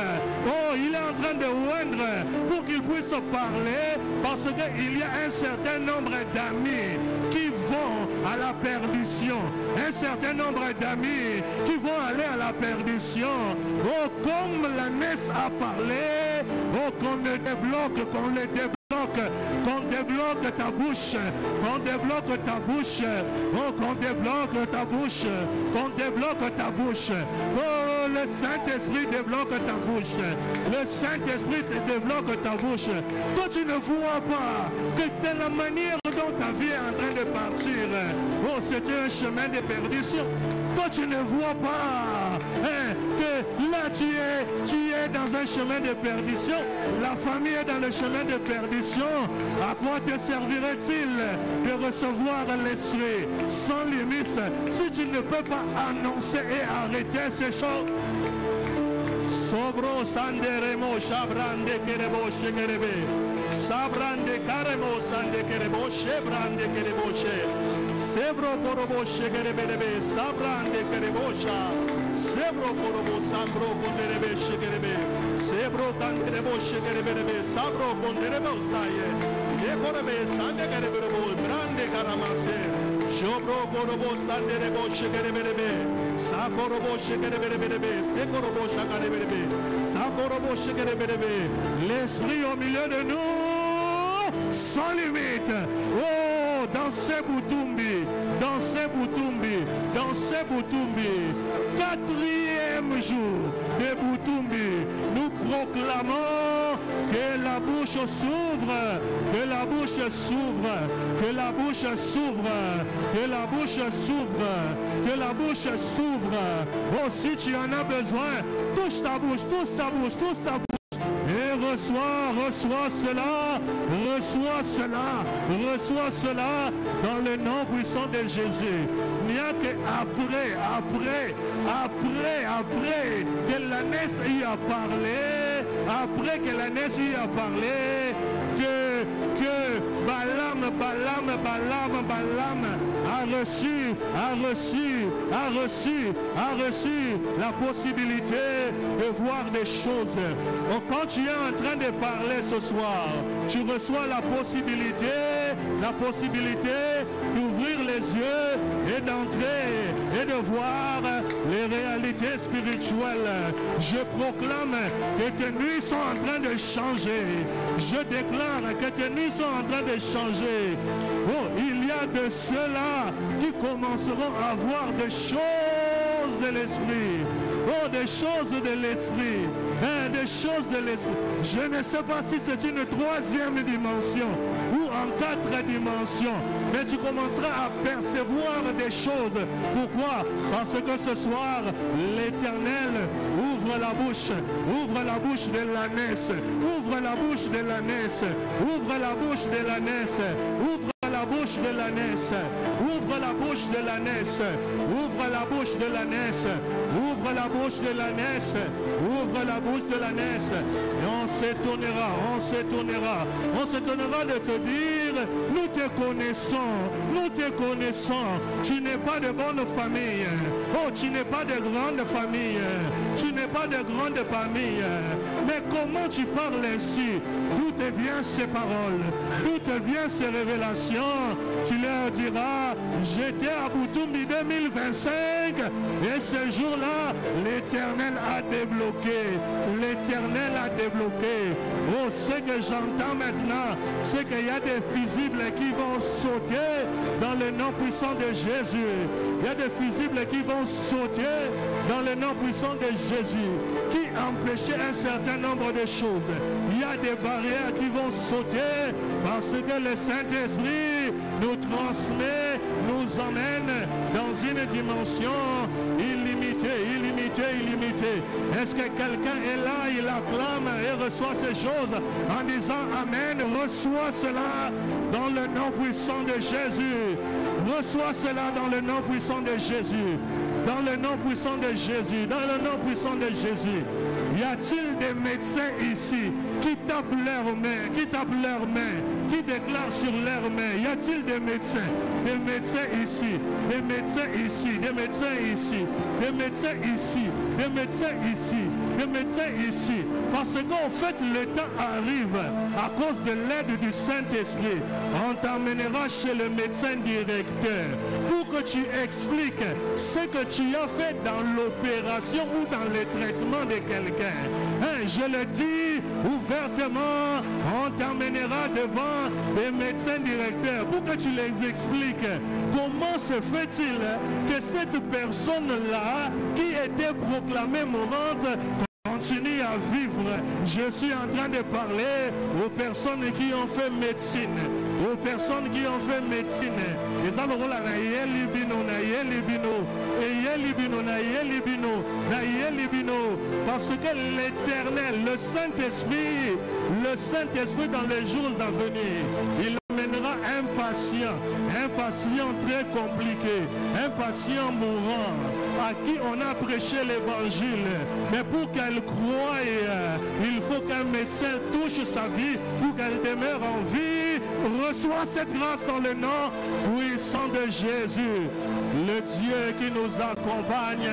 Oh, il est en train de oindre pour qu'il puisse parler, parce qu'il y a un certain nombre d'amis qui vont à la perdition. Un certain nombre d'amis qui vont aller à la perdition. Oh, comme la messe a parlé, oh, qu'on le débloque, qu'on le débloque. Qu'on débloque ta bouche, qu'on débloque ta bouche, oh, qu'on débloque ta bouche, qu'on débloque ta bouche. Oh, le Saint-Esprit débloque ta bouche, le Saint-Esprit te débloque ta bouche. Toi, tu ne vois pas que de la manière dont ta vie est en train de partir, oh, c'est un chemin de perdition. Toi, tu ne vois pas que là, tu es dans un chemin de perdition. La famille est dans le chemin de perdition. À quoi te servirait-il de recevoir l'Esprit sans limite si tu ne peux pas annoncer et arrêter ces choses? Sobro sanderemo shabrande kerebo shekerebe. Sabrande karemo sande kerebo shebrande kerebo she. Sebro korobo shekerebe sabrande kerebo sha. Sebro korobo sambro konderebe shekerebe. Sebro kanderebo shekerebe sabro konderebo saye. Yekorebe sande kerebe brande karamase. Jobro korobo sanderebo shekerebe. Sakorobo shekerebe. Sekorobo shakarebe. Sakorobo shekerebe. L'Esprit au milieu de nous sans limite. Oh, dans ces Boutumbi, dans ces Boutumbi, dans ces Boutumbi, 4e jour de Boutumbi, nous proclamons que la bouche s'ouvre, que la bouche s'ouvre, que la bouche s'ouvre, que la bouche s'ouvre, que la bouche s'ouvre. Oh, si tu en as besoin, touche ta bouche, touche ta bouche, touche ta bouche. Et reçois cela, reçois cela, reçois cela dans le nom puissant de Jésus. Il n'y a qu'après, après que l'ânesse y a parlé, après que l'ânesse y a parlé, que Balaam a reçu la possibilité de voir des choses. Donc, quand tu es en train de parler ce soir, tu reçois la possibilité d'ouvrir les yeux et d'entrer et de voir les réalités spirituelles. Je proclame que tes nuits sont en train de changer. Je déclare que tes nuits sont en train de changer. Oh, il y a de ceux-là qui commenceront à voir des choses de l'esprit. Oh, des choses de l'esprit. Des choses de l'esprit. Je ne sais pas si c'est une 3e dimension ou en 4 dimensions, mais tu commenceras à percevoir des choses. Pourquoi? Parce que ce soir, l'Éternel ouvre la bouche de l'ânesse, ouvre la bouche de l'ânesse, ouvre la bouche de l'ânesse, ouvre la bouche de l'ânesse, ouvre la bouche de l'ânesse, ouvre la bouche de l'ânesse, ouvre la bouche de l'ânesse, ouvre la bouche de l'ânesse, et on s'étonnera de te dire, nous te connaissons, tu n'es pas de bonne famille, oh, tu n'es pas de grande famille, tu n'es pas de grande famille, mais comment tu parles ainsi? D'où te viennent ces paroles? D'où te viennent ces révélations? Tu leur diras, j'étais à Boutumbi 2025 et ce jour-là, l'Éternel a débloqué. L'Éternel a débloqué. Oh, ce que j'entends maintenant, c'est qu'il y a des fusibles qui vont sauter dans le nom puissant de Jésus. Il y a des fusibles qui vont sauter dans le nom puissant de Jésus, qui empêchaient un certain nombre de choses. Il y a des barrières qui vont sauter parce que le Saint-Esprit nous transmet, nous emmène dans une dimension illimitée. Est-ce que quelqu'un est là, il acclame et reçoit ces choses en disant Amen? Reçois cela dans le nom puissant de Jésus. Reçois cela dans le nom puissant de Jésus. Dans le nom puissant de Jésus. Dans le nom puissant de Jésus. Y a-t-il des médecins ici qui tapent leurs mains, qui déclarent sur leurs mains? Y a-t-il des médecins? Des médecins ici, des médecins ici, des médecins ici, des médecins ici. des médecins ici, des médecins ici. Parce qu'en fait, le temps arrive à cause de l'aide du Saint-Esprit. On t'emmènera chez le médecin directeur pour que tu expliques ce que tu as fait dans l'opération ou dans le traitement de quelqu'un. Hein, je le dis ouvertement, on t'emmènera devant des médecins directeurs pour que tu les expliques comment se fait-il que cette personne-là qui était proclamée mourante continue à vivre. Je suis en train de parler aux personnes qui ont fait médecine. Aux personnes qui ont fait médecine. Parce que l'Éternel, le Saint-Esprit dans les jours à venir, il amènera un patient très compliqué, un patient mourant, à qui on a prêché l'évangile. Mais pour qu'elle croie, il faut qu'un médecin touche sa vie pour qu'elle demeure en vie. Reçois cette grâce dans le nom puissant de Jésus. Le Dieu qui nous accompagne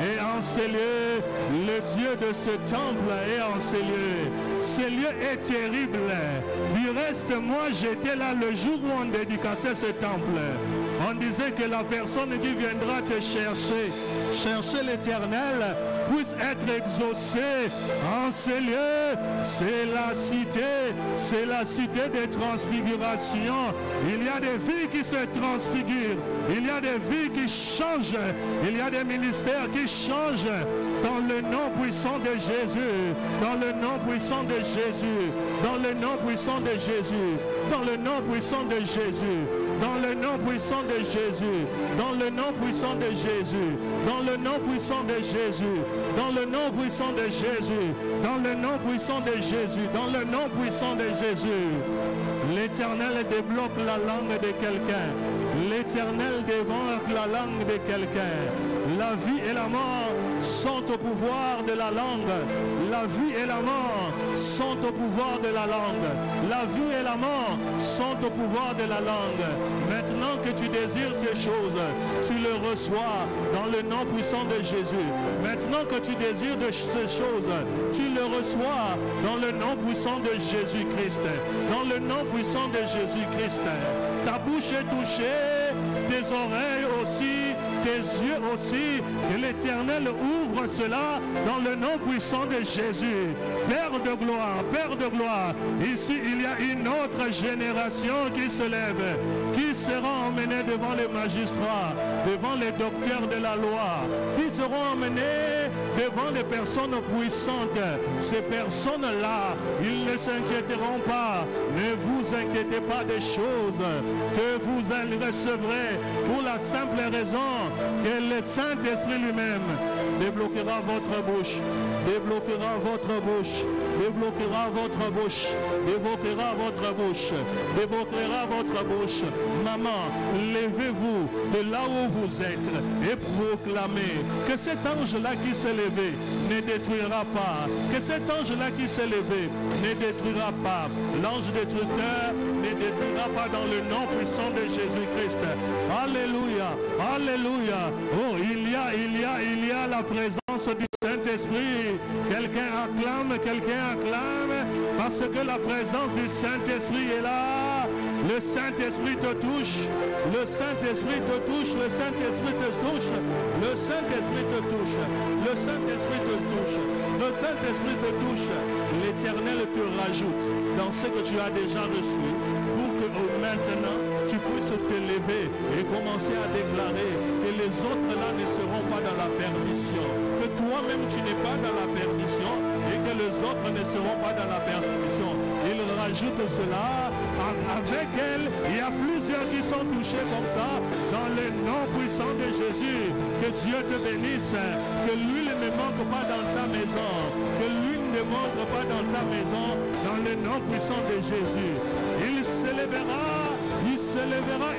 est en ces lieux. Le Dieu de ce temple est en ces lieux. Ce lieu est terrible. Du reste, moi, j'étais là le jour où on dédicaçait ce temple. On disait que la personne qui viendra te chercher l'Éternel, puisse être exaucée en ces lieux. C'est la cité des transfigurations. Il y a des vies qui se transfigurent. Il y a des vies qui changent. Il y a des ministères qui changent. Dans le nom puissant de Jésus. Dans le nom puissant de Jésus. Dans le nom puissant de Jésus. Dans le nom puissant de Jésus. Dans le nom puissant de Jésus. Dans le nom puissant de Jésus. Dans le nom puissant de Jésus. Dans le nom puissant de Jésus. Dans le nom puissant de Jésus. Dans le nom puissant de Jésus. L'Éternel débloque la langue de quelqu'un. L'Éternel débloque la langue de quelqu'un. La vie et la mort sont au pouvoir de la langue. La vie et la mort sont au pouvoir de la langue. La vie et la mort sont au pouvoir de la langue. Maintenant que tu désires ces choses, tu le reçois dans le nom puissant de Jésus. Maintenant que tu désires de ces choses, tu le reçois dans le nom puissant de Jésus-Christ. Dans le nom puissant de Jésus-Christ. Ta bouche est touchée, tes oreilles aussi, tes yeux aussi, et l'Éternel ouvre cela dans le nom puissant de Jésus. Père de gloire, ici il y a une autre génération qui se lève, qui sera emmenée devant les magistrats, devant les docteurs de la loi, qui seront emmenés devant les personnes puissantes. Ces personnes-là, ils ne s'inquiéteront pas. Ne vous inquiétez pas des choses que vous recevrez pour la simple raison que le Saint-Esprit lui-même débloquera votre bouche, débloquera votre bouche, débloquera votre bouche, débloquera votre bouche, débloquera votre bouche. Maman, levez-vous de là où vous êtes et proclamez que cet ange-là qui s'est levé ne détruira pas, que cet ange-là qui s'est levé ne détruira pas. L'ange destructeur ne détruira pas dans le nom puissant de Jésus-Christ. Alléluia, alléluia. Oh, il y a la présence du Saint-Esprit. Quelqu'un acclame, parce que la présence du Saint-Esprit est là. Le Saint-Esprit te touche, le Saint-Esprit te touche, le Saint-Esprit te touche, le Saint-Esprit te touche, le Saint-Esprit te touche, le Saint-Esprit te touche. L'Éternel te rajoute dans ce que tu as déjà reçu pour que maintenant tu puisses te lever et commencer à déclarer que les autres là ne seront pas dans la perdition, que toi-même tu n'es pas dans la perdition et que les autres ne seront pas dans la perdition. Il rajoute cela. Avec elle, il y a plusieurs qui sont touchés comme ça dans le nom puissant de Jésus. Que Dieu te bénisse, que l'huile ne manque pas dans ta maison, que l'huile ne manque pas dans ta maison, dans le nom puissant de Jésus. Il s'élèvera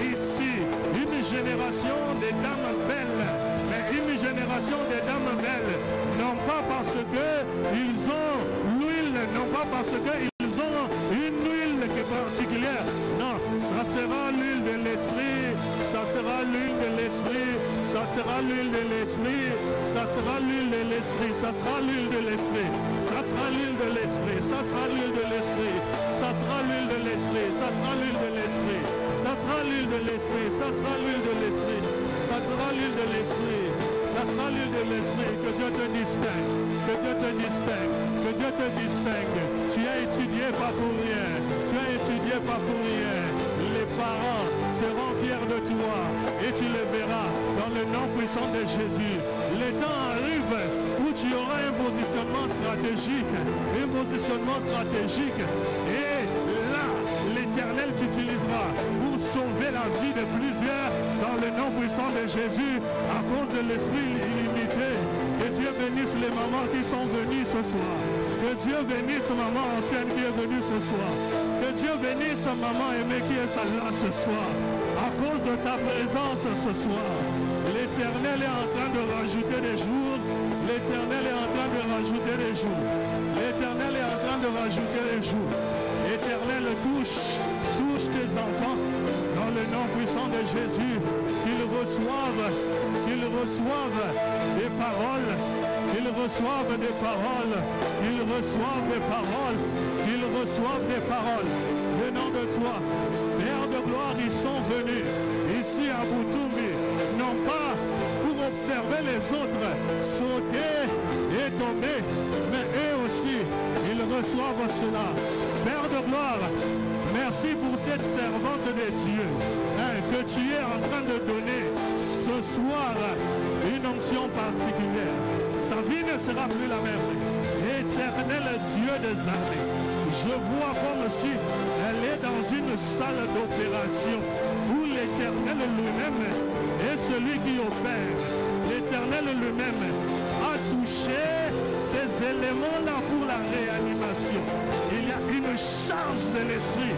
ici une génération de dames belles, mais une génération de dames belles, non pas parce qu'ils ont l'huile, non pas parce qu'ils ont une huile particulière, non, ça sera l'huile de l'esprit, ça sera l'huile de l'esprit, ça sera l'huile de l'esprit, ça sera l'huile de l'esprit, ça sera l'huile de l'esprit, ça sera l'huile de l'esprit, ça sera l'huile de l'esprit, ça sera l'huile de l'esprit, ça sera l'huile de l'esprit, ça sera l'huile de l'esprit, ça sera l'huile de l'esprit, ça sera l'huile de l'esprit, ça sera l'huile de l'esprit, que Dieu te distingue, que Dieu te distingue, que Dieu te distingue. Tu as étudié pas pour rien, tu as étudié pas pour rien. Les parents seront fiers de toi et tu le verras dans le nom puissant de Jésus. Le temps arrive où tu auras un positionnement stratégique, et là, l'Éternel t'utilisera pour sauver la vie de plusieurs dans le nom puissant de Jésus à cause de l'esprit illimité. Que Dieu bénisse les mamans qui sont venues ce soir. Que Dieu bénisse maman ancienne qui est venue ce soir. Que Dieu bénisse maman aimée qui est là ce soir. À cause de ta présence ce soir, l'Éternel est en train de rajouter des jours. L'Éternel est en train de rajouter des jours. L'Éternel est en train de rajouter des jours. L'Éternel touche tes enfants dans le nom puissant de Jésus. Qu'ils reçoivent des paroles. Qu'ils reçoivent des paroles. Qu'ils reçoivent des paroles. Qu'ils reçoivent des paroles. Venant de toi, Père de gloire, ils sont venus ici à Boutoumi, non pas pour observer les autres sauter et tomber, mais eux aussi, ils reçoivent cela. Père de gloire, merci pour cette servante de Dieu que tu es en train de donner ce soir une onction particulière. Sa vie ne sera plus la même. Éternel Dieu des armées, je vois comme si elle est dans une salle d'opération où l'Éternel lui-même est celui qui opère. L'Éternel lui-même a touché ces éléments-là pour la réanimation. Il y a une charge de l'esprit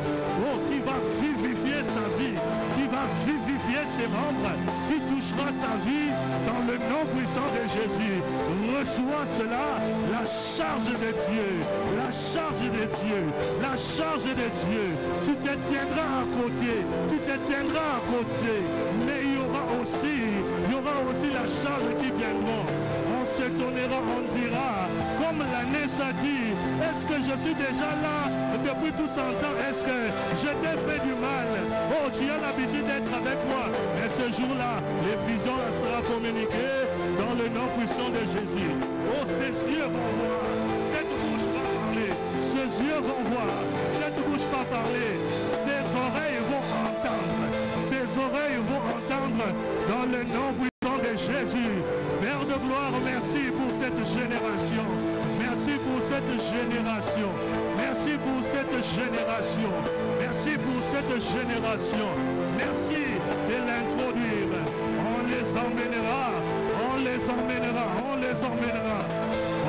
qui va vivifier sa vie, qui va vivifier ses membres, qui touchera sa vie dans le nom puissant de Jésus. Reçois cela, la charge de Dieu, la charge de Dieu, la charge de Dieu. Tu te tiendras à côté, tu te tiendras à côté, mais il y aura aussi la charge qui viendra. On s'étonnera, on dira, comme l'année ça dit, est-ce que je suis déjà là depuis tout ce temps? Est-ce que je t'ai fait du mal? Oh, tu as l'habitude d'être avec moi. Mais ce jour-là, les visions seront communiquées dans le nom puissant de Jésus. Oh, ces yeux vont voir, cette bouche va parler, ces yeux vont voir, cette bouche va parler, ces oreilles vont entendre, ces oreilles vont entendre dans le nom puissant de Jésus. Père de gloire, merci pour cette génération. Merci pour cette génération. Merci pour cette génération. Merci pour cette génération. Merci de l'introduire. On les emmènera. On les emmènera. On les emmènera.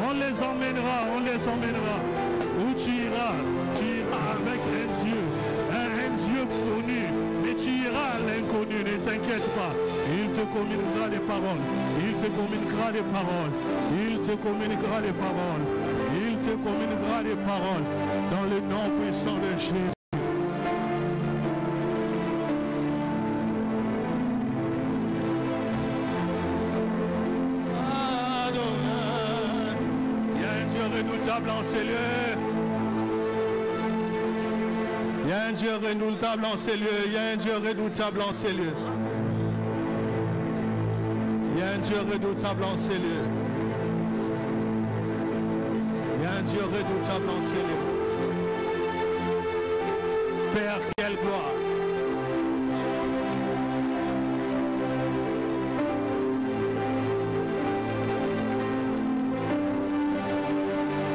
On les emmènera. On les emmènera. Où tu iras avec un Dieu connu. Mais tu iras à l'inconnu. Ne t'inquiète pas. Il te communiquera des paroles. Il te communiquera des paroles. Il te communiquera des paroles. Il te communiquera des paroles dans le nom puissant de Jésus. Adonai. Il y a un Dieu redoutable en ces lieux. Il y a un Dieu redoutable en ces lieux. Il y a un Dieu redoutable en ces lieux. Il y a un Dieu redoutable en ces lieux. Il y a un Dieu redoutable en ces lieux. Père, quelle gloire.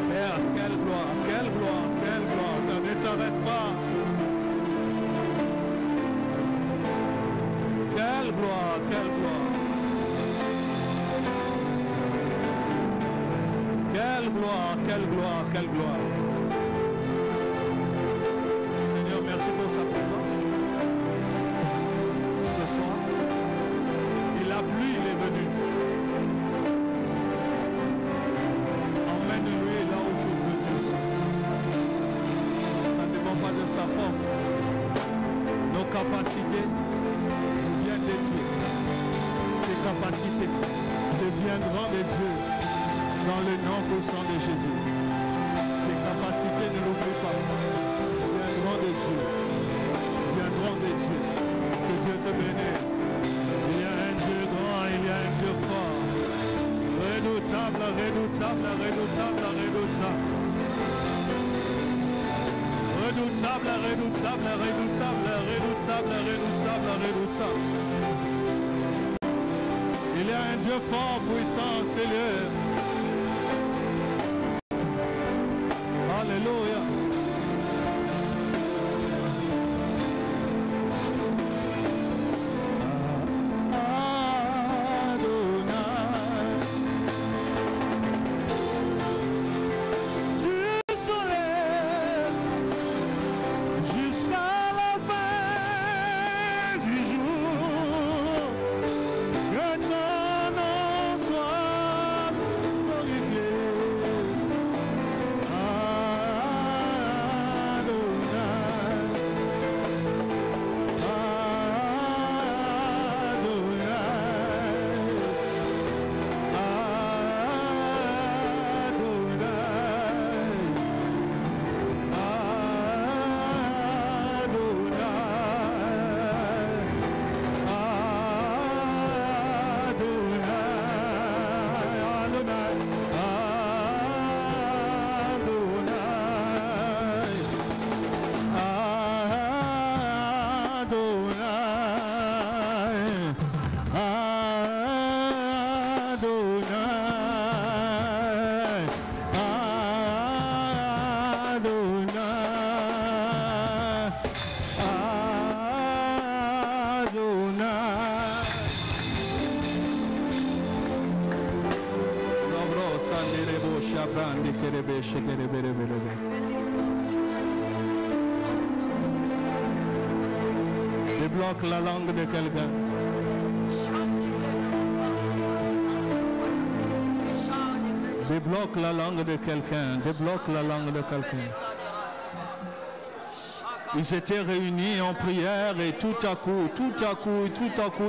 Père, quelle gloire, quelle gloire, quelle gloire. Ne t'arrête pas. Quelle gloire, quelle gloire. Quelle gloire, quelle gloire, quelle gloire. Seigneur, merci pour sa présence. Ce soir, il a plu, il est venu. Emmène-lui là où tu veux. Ça ne dépend pas de sa force. Nos capacités viennent de Dieu. Tes capacités deviendront des dieux dans le nom puissant de Jésus. Tes capacités, ne l'oublie pas, viendront de Dieu. Viendront de Dieu. Que Dieu te bénisse. Il y a un Dieu grand, il y a un Dieu fort. Redoutable, redoutable, redoutable, redoutable. Redoutable, redoutable, redoutable, redoutable, redoutable, redoutable. Il y a un Dieu fort, puissant, Seigneur. Alléluia. Débloque la langue de quelqu'un. Débloque la langue de quelqu'un. Débloque la langue de quelqu'un. Ils étaient réunis en prière et tout à coup,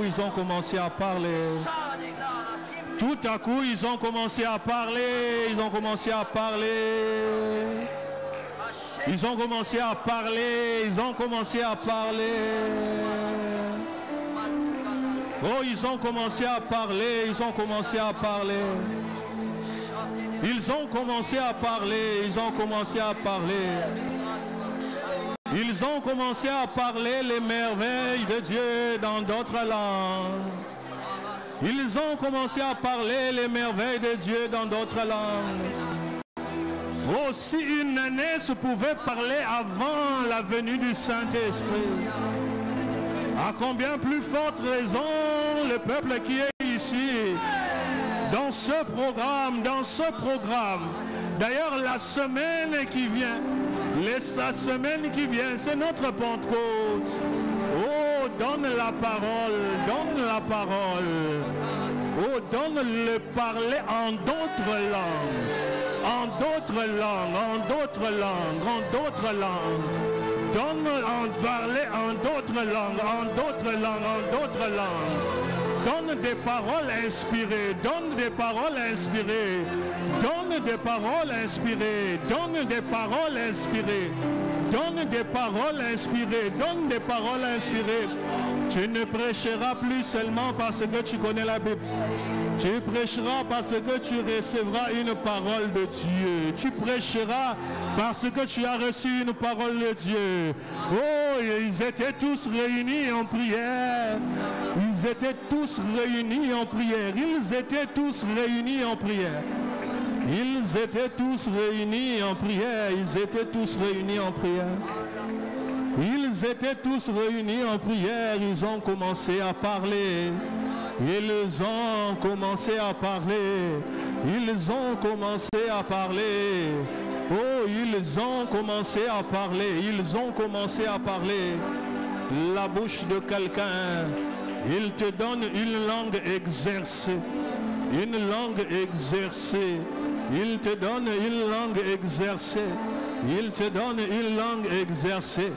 ils ont commencé à parler. Tout à coup, ils ont commencé à parler. Ils ont commencé à parler. Ils ont commencé à parler. Ils ont commencé à parler. Oh, ils ont commencé à parler. Ils ont commencé à parler. Ils ont commencé à parler. Ils ont commencé à parler. Ils ont commencé à parler les merveilles de Dieu dans d'autres langues. Ils ont commencé à parler les merveilles de Dieu dans d'autres langues. Oh, si une ânesse pouvait parler avant la venue du Saint-Esprit, à combien plus forte raison le peuple qui est ici, dans ce programme, D'ailleurs, la semaine qui vient, c'est notre Pentecôte. Oh, donne la parole, donne la parole. Oh, donne le parler en d'autres langues. En d'autres langues, en d'autres langues, en d'autres langues. Donne en parler en d'autres langues, en d'autres langues, en d'autres langues. Donne des paroles inspirées, donne des paroles inspirées, donne des paroles inspirées, donne des paroles inspirées, donne des paroles inspirées, donne des paroles inspirées. Tu ne prêcheras plus seulement parce que tu connais la Bible. Tu prêcheras parce que tu recevras une parole de Dieu. Tu prêcheras parce que tu as reçu une parole de Dieu. Oh, ils étaient tous réunis en prière. Ils étaient tous réunis en prière. Ils étaient tous réunis en prière. Ils étaient tous réunis en prière. Ils étaient tous réunis en prière. Ils étaient tous réunis en prière. Ils ont commencé à parler. Ils ont commencé à parler. Ils ont commencé à parler. Oh, ils ont commencé à parler. Ils ont commencé à parler. La bouche de quelqu'un. Il te donne une langue exercée. Une langue exercée. Il te donne une langue exercée. Il te donne une langue exercée.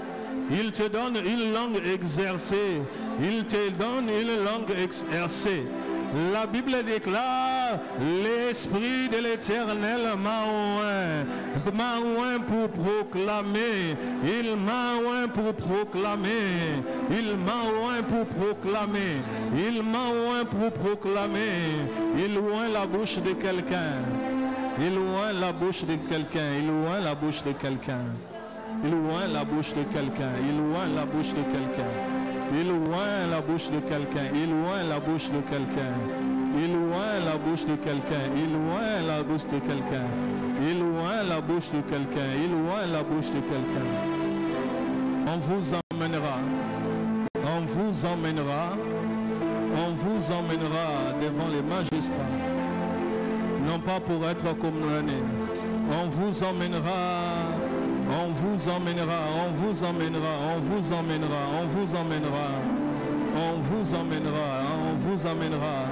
Il te donne une langue exercée. Il te donne une langue exercée. La Bible déclare, l'Esprit de l'Éternel m'a oint pour proclamer, il m'a oint pour proclamer, il m'a oint pour proclamer, il m'a oint pour proclamer, il oint la bouche de quelqu'un, il oint la bouche de quelqu'un, il oint la bouche de quelqu'un, il oint la bouche de quelqu'un, il oint la bouche de quelqu'un. Il oint la bouche de quelqu'un, il oint la bouche de quelqu'un, il oint la bouche de quelqu'un, il oint la bouche de quelqu'un, il oint la bouche de quelqu'un, il oint la bouche de quelqu'un. On vous emmènera, on vous emmènera, on vous emmènera devant les magistrats, non pas pour être condamné, on vous emmènera. On vous emmènera, on vous emmènera, on vous emmènera, on vous emmènera, on vous emmènera, on vous emmènera.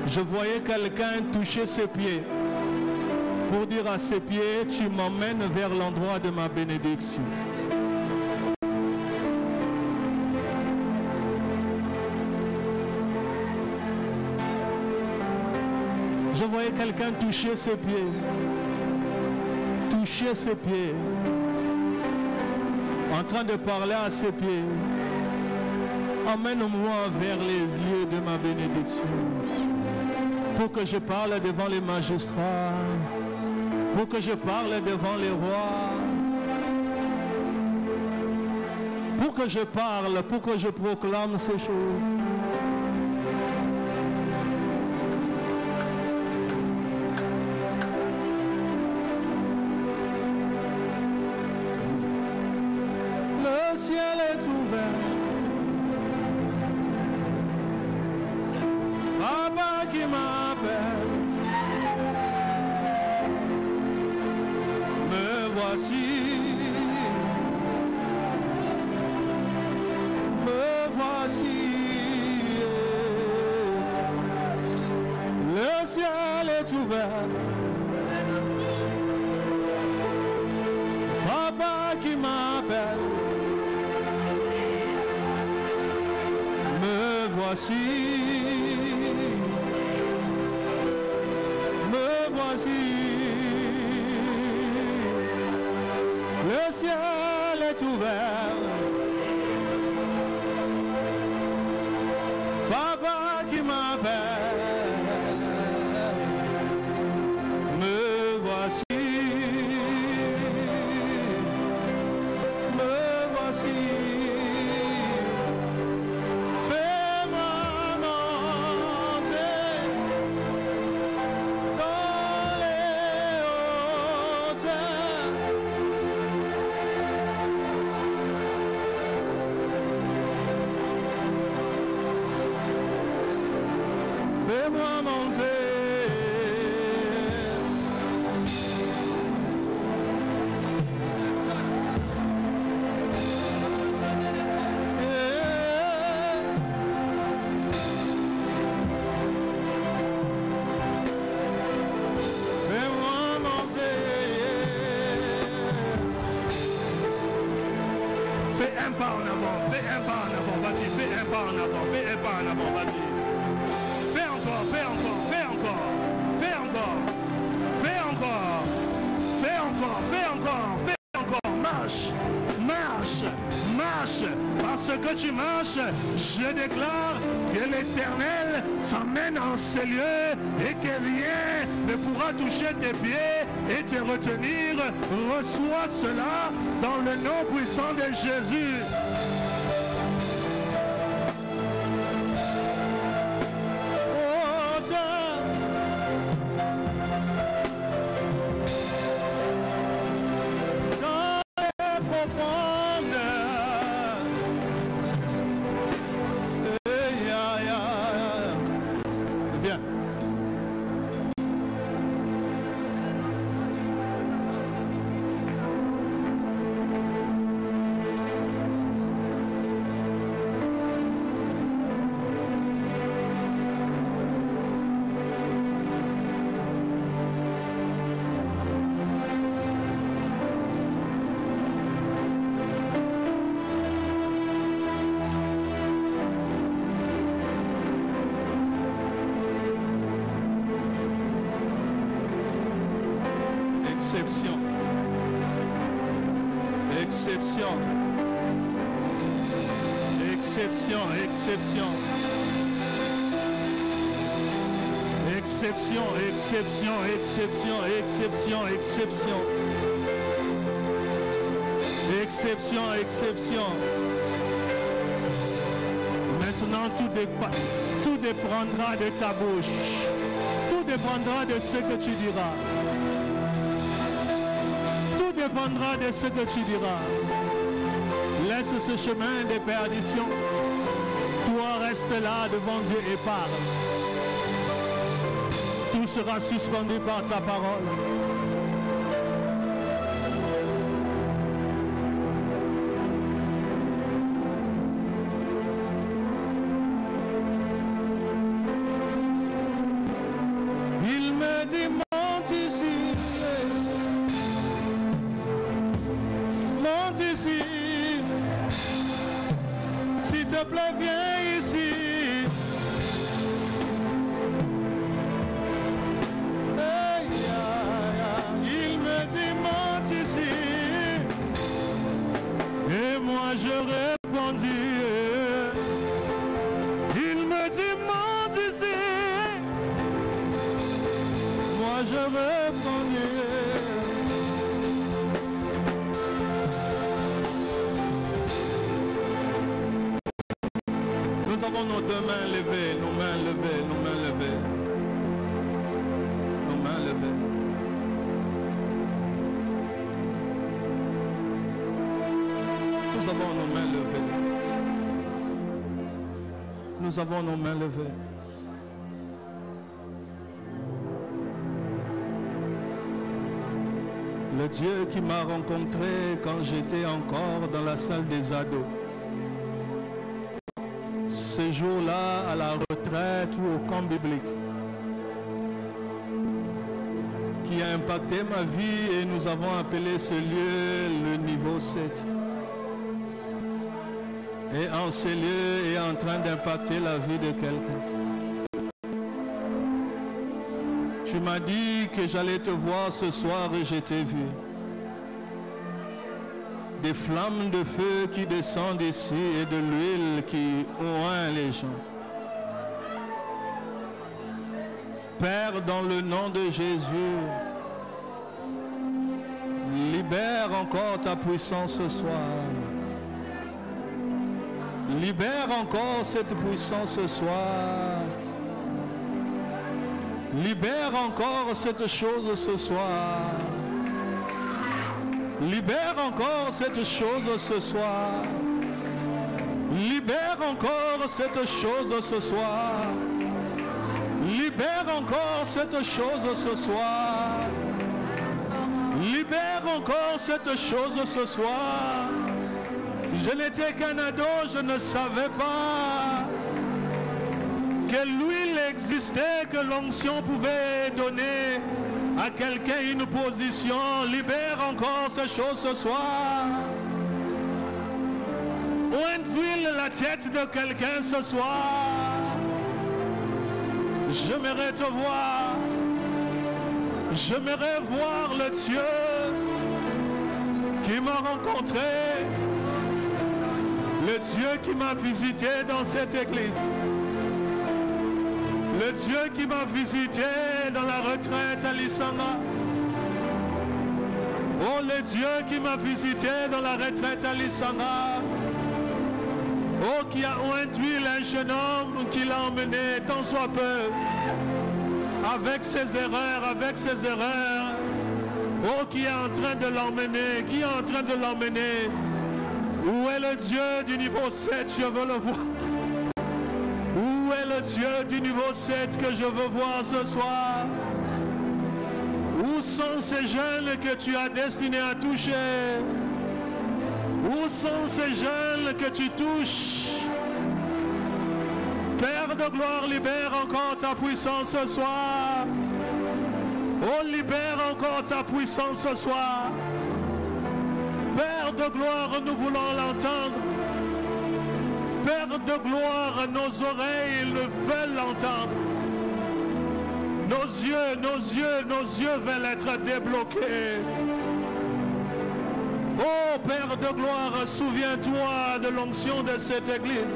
Je voyais quelqu'un toucher ses pieds pour dire à ses pieds, tu m'emmènes vers l'endroit de ma bénédiction. Je voyais quelqu'un toucher ses pieds. Toucher ses pieds, en train de parler à ses pieds. Emmène-moi vers les lieux de ma bénédiction, pour que je parle devant les magistrats, pour que je parle devant les rois, pour que je parle, pour que je proclame ces choses. Le ciel est ouvert. Papa qui m'appelle. Me voici. Me voici. Le ciel est ouvert. Papa qui m'appelle. Me voici, me voici. Le ciel est ouvert. Papa qui m'appelle. Me voici. Fais-moi monter. Fais-moi monter. Fais un pas en avant, fais un pas en avant, vas-y, fais un pas en avant, fais un pas en avant, vas-y. Fais encore, fais encore, fais encore, fais encore, fais encore, fais encore, fais encore, fais encore, marche, marche, marche, parce que tu marches, je déclare que l'Éternel t'emmène en ces lieux et que rien ne pourra toucher tes pieds et te retenir. Reçois cela dans le nom puissant de Jésus. exception. Exception, exception. Exception, exception, exception, exception, exception. Exception, exception. Maintenant, tout dépendra de ta bouche. Tout dépendra de ce que tu diras. Tout dépendra de ce que tu diras. Laisse ce chemin de perdition. Toi, reste là devant Dieu et parle. Tout sera suspendu par ta parole. Il me dit, monte ici. Monte ici. S'il te plaît, viens ici. Je répondis, il me dit, monte ici. Moi je répondis. Nous avons nos deux mains levées, nos mains levées, nos mains levées. Nos mains levées. Nous avons nos mains levées. Nous avons nos mains levées. Le Dieu qui m'a rencontré quand j'étais encore dans la salle des ados. Ce jour-là, à la retraite ou au camp biblique, qui a impacté ma vie et nous avons appelé ce lieu le niveau 7. Et en ce lieu est en train d'impacter la vie de quelqu'un. Tu m'as dit que j'allais te voir ce soir et je t'ai vu. Des flammes de feu qui descendent ici et de l'huile qui oint les gens. Père, dans le nom de Jésus, libère encore ta puissance ce soir. Libère encore cette puissance ce soir. Libère encore cette chose ce soir. Libère encore cette chose ce soir. Libère encore cette chose ce soir. Libère encore cette chose ce soir. Libère encore cette chose ce soir. Je n'étais qu'un ado, je ne savais pas que l'huile existait, que l'onction pouvait donner à quelqu'un une position. Libère encore ces choses ce soir. Oint-huile la tête de quelqu'un ce soir. J'aimerais te voir. J'aimerais voir le Dieu qui m'a rencontré. Le Dieu qui m'a visité dans cette église. Le Dieu qui m'a visité dans la retraite à Lisanga. Oh, le Dieu qui m'a visité dans la retraite à Lisanga. Oh, qui a ointué un jeune homme qui l'a emmené tant soit peu. Avec ses erreurs, avec ses erreurs. Oh, qui est en train de l'emmener, qui est en train de l'emmener. Où est le Dieu du niveau 7? Je veux le voir. Où est le Dieu du niveau 7 que je veux voir ce soir? Où sont ces jeunes que tu as destinés à toucher? Où sont ces jeunes que tu touches? Père de gloire, libère encore ta puissance ce soir. Oh, libère encore ta puissance ce soir. Père de gloire, nous voulons l'entendre. Père de gloire, nos oreilles veulent l'entendre. Nos yeux veulent être débloqués. Oh Oh Père de gloire, souviens-toi de l'onction de cette église,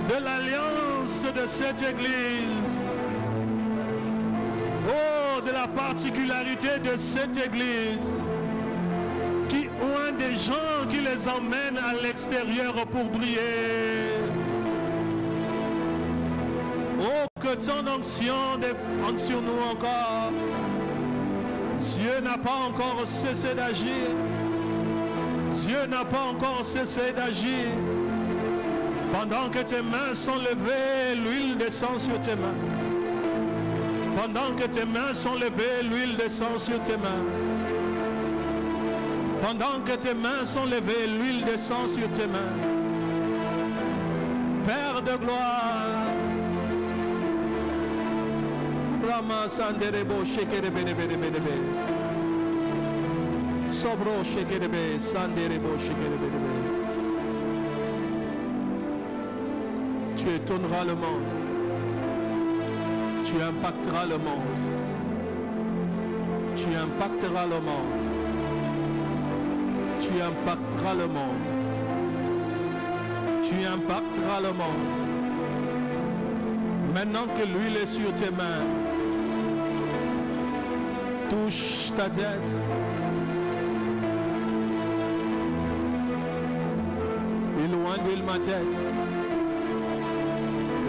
de l'alliance de cette église, oh, de la particularité de cette église, qui ont des gens qui les emmènent à l'extérieur pour briller. Oh, que ton onction dépende sur nous encore. Dieu n'a pas encore cessé d'agir. Dieu n'a pas encore cessé d'agir. Pendant que tes mains sont levées, l'huile descend sur tes mains. Pendant que tes mains sont levées, l'huile descend sur tes mains. Pendant que tes mains sont levées, l'huile descend sur tes mains. Père de gloire, Rama Sanderebo Shekerebedebedebedebe, Sobro Shekerebe Sanderebo Shekerebedebe. Tu étonneras le monde. Tu impacteras le monde. Tu impacteras le monde. Tu impacteras le monde. Tu impacteras le monde. Maintenant que l'huile est sur tes mains, touche ta tête. Éloigne ma tête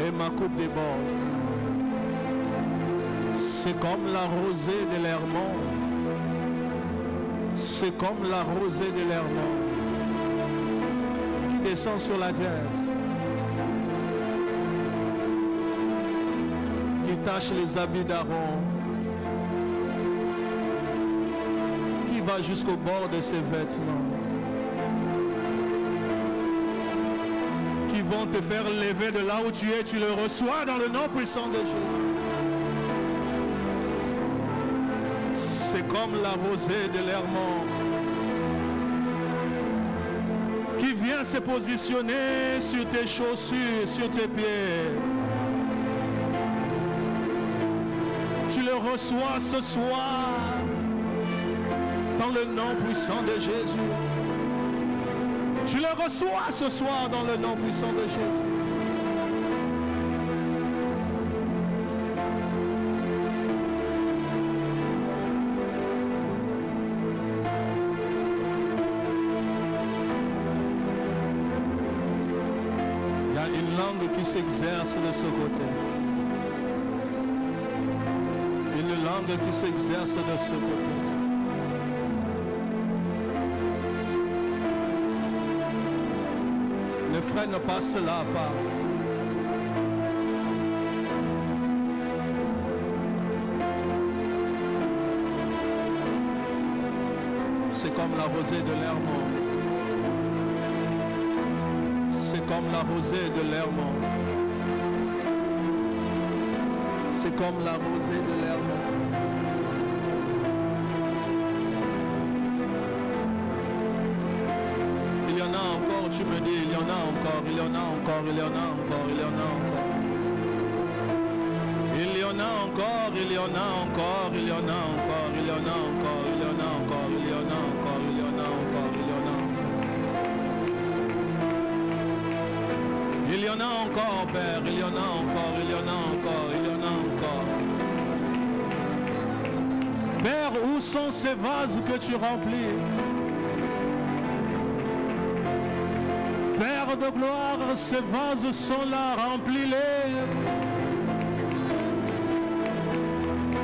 et ma coupe déborde. C'est comme la rosée de l'Hermon. C'est comme la rosée de l'Hermon qui descend sur la tête, qui tache les habits d'Aaron, qui va jusqu'au bord de ses vêtements, qui vont te faire lever de là où tu es. Tu le reçois dans le nom puissant de Jésus. C'est comme la rosée de l'Hermon qui vient se positionner sur tes chaussures, sur tes pieds. Tu le reçois ce soir dans le nom puissant de Jésus. Tu le reçois ce soir dans le nom puissant de Jésus. Qui s'exerce de ce côté. Une langue qui s'exerce de ce côté. Ne freine pas cela pas. C'est comme la rosée de l'Hermon. C'est comme la rosée de l'Hermon. C'est comme la rosée de l'Hermon. Il y en a encore, tu me dis, il y en a encore, il y en a encore, il y en a encore, il y en a encore. Il y en a encore, il y en a encore, il y en a encore, il y en a encore, il y en a encore, il y en a encore, il y en a encore, il y en a encore. Il y en a encore, Père, il y en a encore, il y en a encore, il y en a encore. Père, où sont ces vases que tu remplis? Père de gloire, ces vases sont là, remplis-les.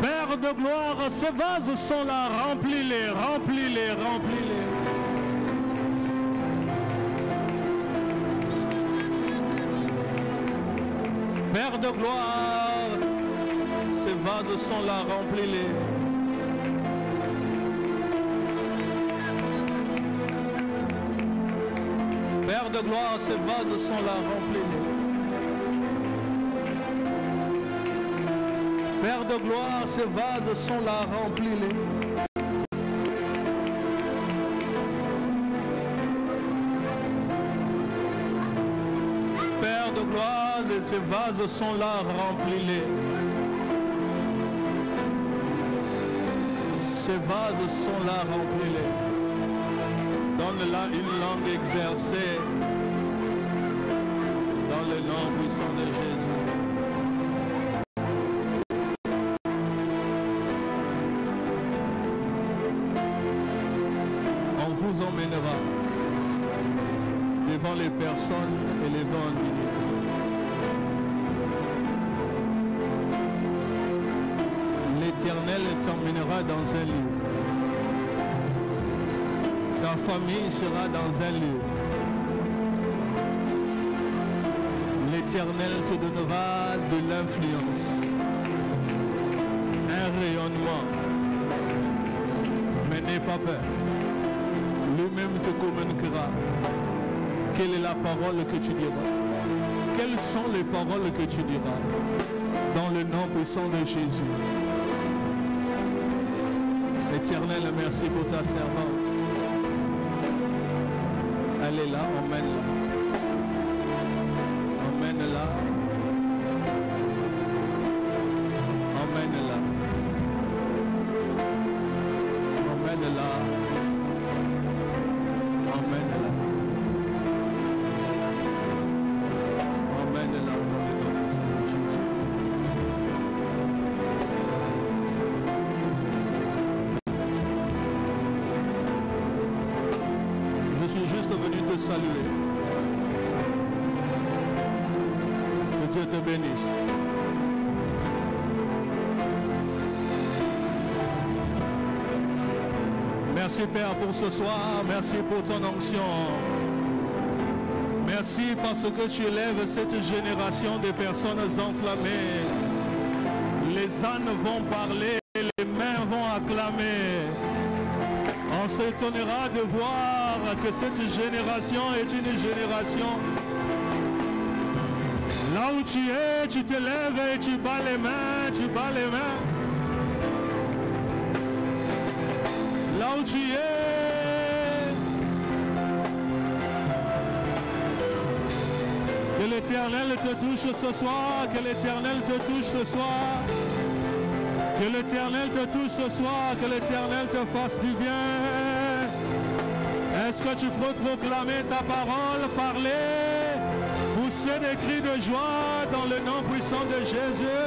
Père de gloire, ces vases sont là, remplis-les, remplis-les, remplis-les. Père de gloire, ces vases sont là, remplis-les. Père de gloire, ces vases sont là, remplis-les. Père de gloire, ces vases sont là, remplis-les. Père de gloire, ces vases sont là, remplis-les. Ces vases sont là, remplis-les. langue exercée dans le nom puissant de Jésus. On vous emmènera devant les personnes et les vents en dignité. L'Éternel t'emmènera dans un lieu. Ta famille sera dans un lieu. L'Éternel te donnera de l'influence, un rayonnement. Mais n'aie pas peur. Lui-même te communiquera. Quelle est la parole que tu diras? Quelles sont les paroles que tu diras? Dans le nom puissant de Jésus. Éternel, merci pour ta servante. Elle est là, emmène-la. Emmène-la. Emmène-la. Emmène-la. Emmène-la. Emmène-la dans le nom puissant de Jésus. Je suis juste venu te saluer. Que Dieu te bénisse. Merci Père pour ce soir. Merci pour ton onction. Merci parce que tu élèves cette génération de personnes enflammées. Les ânes vont parler, les mains vont acclamer. On s'étonnera de voir que cette génération est une génération. Là où tu es, tu te lèves et tu bats les mains, tu bats les mains. Là où tu es, que l'Éternel te touche ce soir, que l'Éternel te touche ce soir. Que l'Éternel te touche ce soir, que l'Éternel te fasse du bien. Est-ce que tu peux proclamer ta parole, parler, pousser des cris de joie dans le nom puissant de Jésus?